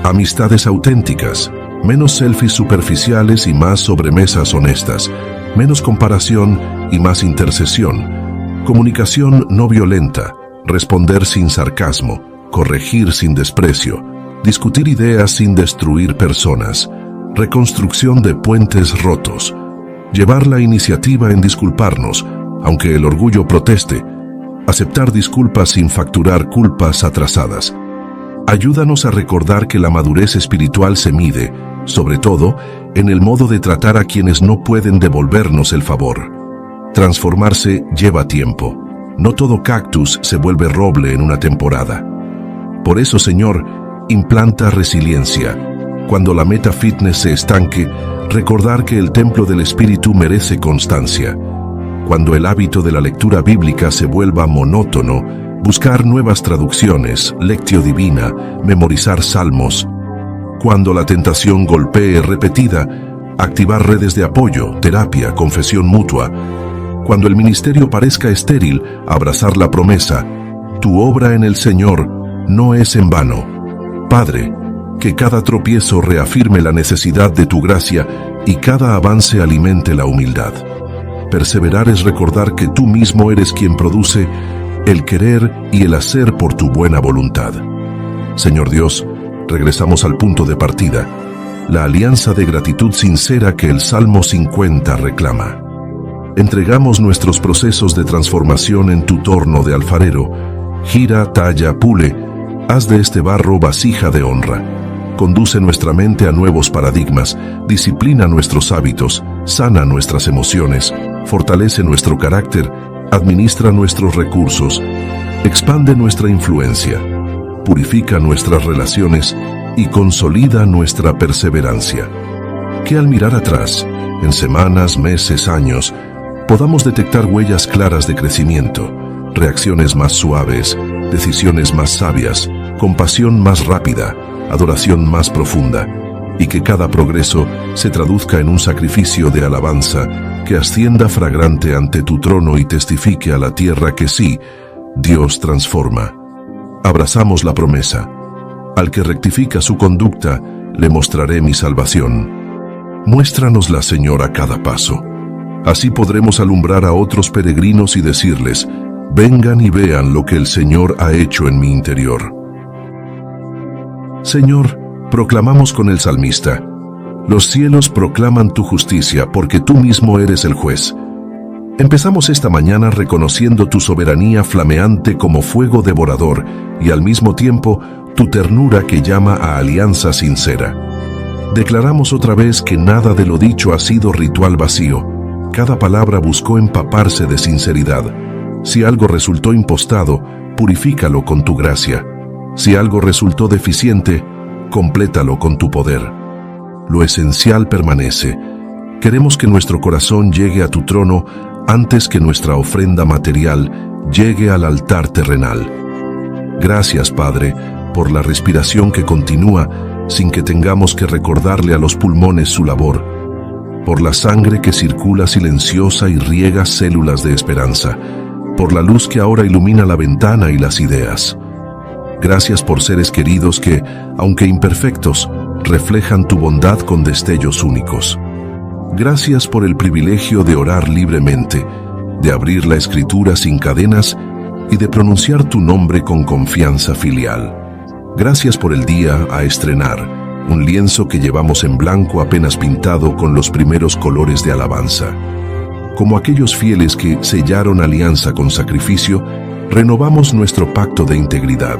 Speaker 1: Amistades auténticas, menos selfies superficiales y más sobremesas honestas, menos comparación y más intercesión. Comunicación no violenta, responder sin sarcasmo, corregir sin desprecio, discutir ideas sin destruir personas, reconstrucción de puentes rotos, llevar la iniciativa en disculparnos, aunque el orgullo proteste, aceptar disculpas sin facturar culpas atrasadas. Ayúdanos a recordar que la madurez espiritual se mide, sobre todo, en el modo de tratar a quienes no pueden devolvernos el favor. Transformarse lleva tiempo. No todo cactus se vuelve roble en una temporada. Por eso, Señor, implanta resiliencia. Cuando la meta fitness se estanque, recordar que el templo del Espíritu merece constancia. Cuando el hábito de la lectura bíblica se vuelva monótono, buscar nuevas traducciones, lectio divina, memorizar salmos. Cuando la tentación golpee repetida, activar redes de apoyo, terapia, confesión mutua. Cuando el ministerio parezca estéril, abrazar la promesa: tu obra en el Señor no es en vano. Padre, que cada tropiezo reafirme la necesidad de tu gracia y cada avance alimente la humildad. Perseverar es recordar que tú mismo eres quien produce el querer y el hacer por tu buena voluntad. Señor Dios, regresamos al punto de partida, la alianza de gratitud sincera que el Salmo 50 reclama. Entregamos nuestros procesos de transformación en tu torno de alfarero. Gira, talla, pule, haz de este barro vasija de honra. Conduce nuestra mente a nuevos paradigmas, disciplina nuestros hábitos, sana nuestras emociones, fortalece nuestro carácter, administra nuestros recursos, expande nuestra influencia, purifica nuestras relaciones y consolida nuestra perseverancia. Que al mirar atrás, en semanas, meses, años, podamos detectar huellas claras de crecimiento, reacciones más suaves, decisiones más sabias, compasión más rápida, adoración más profunda, y que cada progreso se traduzca en un sacrificio de alabanza que ascienda fragrante ante tu trono y testifique a la tierra que sí, Dios transforma. Abrazamos la promesa: al que rectifica su conducta, le mostraré mi salvación. Muéstranosla, Señor, a cada paso. Así podremos alumbrar a otros peregrinos y decirles: vengan y vean lo que el Señor ha hecho en mi interior. Señor, proclamamos con el salmista: los cielos proclaman tu justicia porque tú mismo eres el juez. Empezamos esta mañana reconociendo tu soberanía flameante como fuego devorador y al mismo tiempo tu ternura que llama a alianza sincera. Declaramos otra vez que nada de lo dicho ha sido ritual vacío. Cada palabra buscó empaparse de sinceridad. Si algo resultó impostado, purifícalo con tu gracia. Si algo resultó deficiente, complétalo con tu poder. Lo esencial permanece. Queremos que nuestro corazón llegue a tu trono antes que nuestra ofrenda material llegue al altar terrenal. Gracias, Padre, por la respiración que continúa sin que tengamos que recordarle a los pulmones su labor, por la sangre que circula silenciosa y riega células de esperanza, por la luz que ahora ilumina la ventana y las ideas. Gracias por seres queridos que, aunque imperfectos, reflejan tu bondad con destellos únicos. Gracias por el privilegio de orar libremente, de abrir la Escritura sin cadenas y de pronunciar tu nombre con confianza filial. Gracias por el día a estrenar, un lienzo que llevamos en blanco apenas pintado con los primeros colores de alabanza. Como aquellos fieles que sellaron alianza con sacrificio, renovamos nuestro pacto de integridad.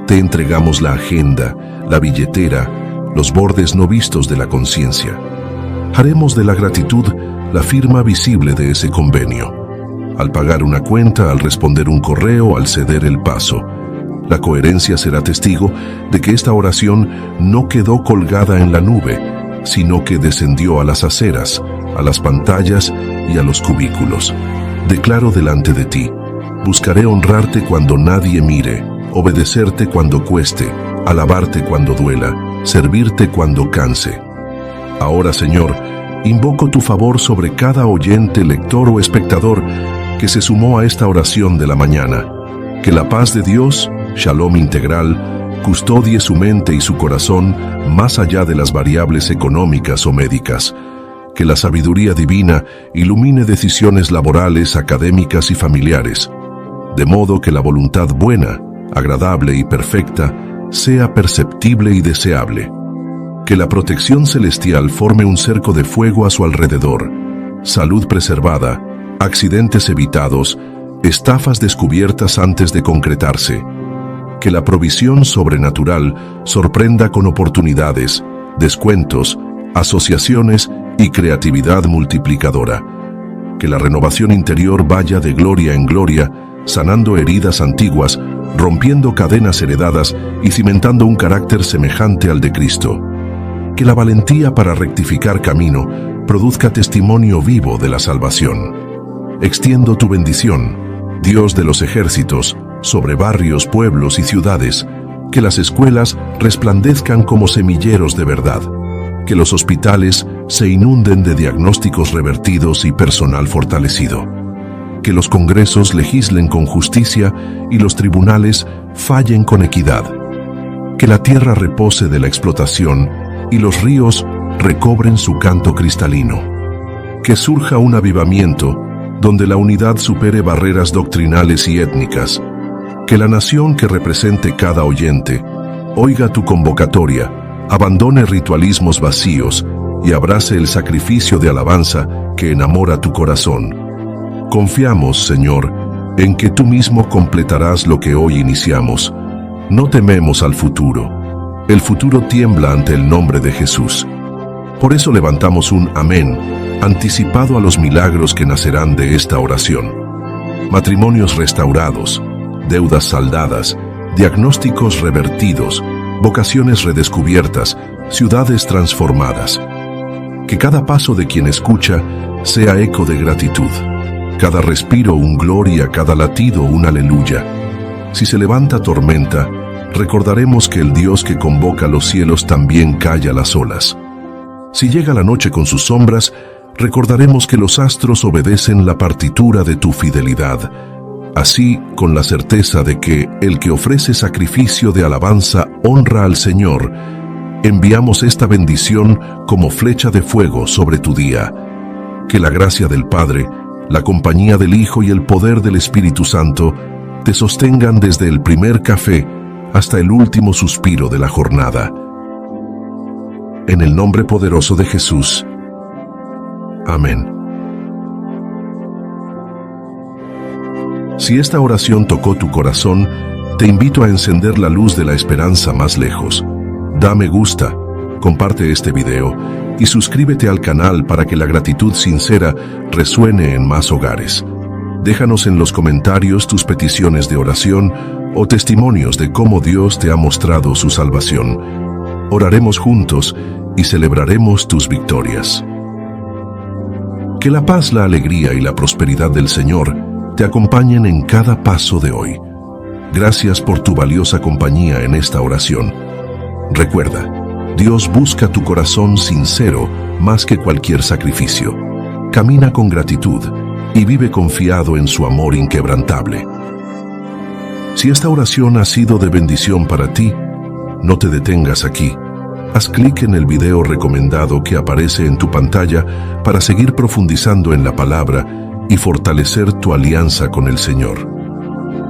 Speaker 1: Te entregamos la agenda, la billetera, los bordes no vistos de la conciencia. Haremos de la gratitud la firma visible de ese convenio. Al pagar una cuenta, al responder un correo, al ceder el paso. La coherencia será testigo de que esta oración no quedó colgada en la nube, sino que descendió a las aceras, a las pantallas y a los cubículos. Declaro delante de ti: buscaré honrarte cuando nadie mire, obedecerte cuando cueste, alabarte cuando duela, servirte cuando canse. Ahora, Señor, invoco tu favor sobre cada oyente, lector o espectador que se sumó a esta oración de la mañana. Que la paz de Dios, Shalom integral, custodie su mente y su corazón más allá de las variables económicas o médicas. Que la sabiduría divina ilumine decisiones laborales, académicas y familiares, de modo que la voluntad buena, agradable y perfecta, sea perceptible y deseable. Que la protección celestial forme un cerco de fuego a su alrededor, salud preservada, accidentes evitados, estafas descubiertas antes de concretarse. Que la provisión sobrenatural sorprenda con oportunidades, descuentos, asociaciones y creatividad multiplicadora. Que la renovación interior vaya de gloria en gloria, sanando heridas antiguas, rompiendo cadenas heredadas y cimentando un carácter semejante al de Cristo. Que la valentía para rectificar camino produzca testimonio vivo de la salvación. Extiendo tu bendición, Dios de los ejércitos, sobre barrios, pueblos y ciudades, que las escuelas resplandezcan como semilleros de verdad, que los hospitales se inunden de diagnósticos revertidos y personal fortalecido, que los congresos legislen con justicia y los tribunales fallen con equidad, que la tierra repose de la explotación y los ríos recobren su canto cristalino, que surja un avivamiento donde la unidad supere barreras doctrinales y étnicas, que la nación que represente cada oyente oiga tu convocatoria, abandone ritualismos vacíos y abrace el sacrificio de alabanza que enamora tu corazón. Confiamos, Señor, en que tú mismo completarás lo que hoy iniciamos. No tememos al futuro. El futuro tiembla ante el nombre de Jesús. Por eso levantamos un amén, anticipado a los milagros que nacerán de esta oración. Matrimonios restaurados, deudas saldadas, diagnósticos revertidos, vocaciones redescubiertas, ciudades transformadas. Que cada paso de quien escucha sea eco de gratitud, cada respiro un gloria, cada latido un aleluya. Si se levanta tormenta, recordaremos que el Dios que convoca los cielos también calla las olas. Si llega la noche con sus sombras, recordaremos que los astros obedecen la partitura de tu fidelidad. Así, con la certeza de que el que ofrece sacrificio de alabanza honra al Señor, enviamos esta bendición como flecha de fuego sobre tu día. Que la gracia del Padre, la compañía del Hijo y el poder del Espíritu Santo te sostengan desde el primer café hasta el último suspiro de la jornada. En el nombre poderoso de Jesús. Amén. Si esta oración tocó tu corazón, te invito a encender la luz de la esperanza más lejos. Da me gusta, comparte este video y suscríbete al canal para que la gratitud sincera resuene en más hogares. Déjanos en los comentarios tus peticiones de oración o testimonios de cómo Dios te ha mostrado su salvación. Oraremos juntos y celebraremos tus victorias. Que la paz, la alegría y la prosperidad del Señor te acompañen en cada paso de hoy. Gracias por tu valiosa compañía en esta oración. Recuerda, Dios busca tu corazón sincero más que cualquier sacrificio. Camina con gratitud y vive confiado en su amor inquebrantable. Si esta oración ha sido de bendición para ti, no te detengas aquí. Haz clic en el video recomendado que aparece en tu pantalla para seguir profundizando en la palabra y fortalecer tu alianza con el Señor.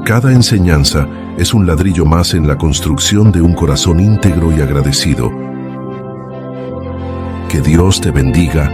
Speaker 1: Cada enseñanza es un ladrillo más en la construcción de un corazón íntegro y agradecido. Que Dios te bendiga.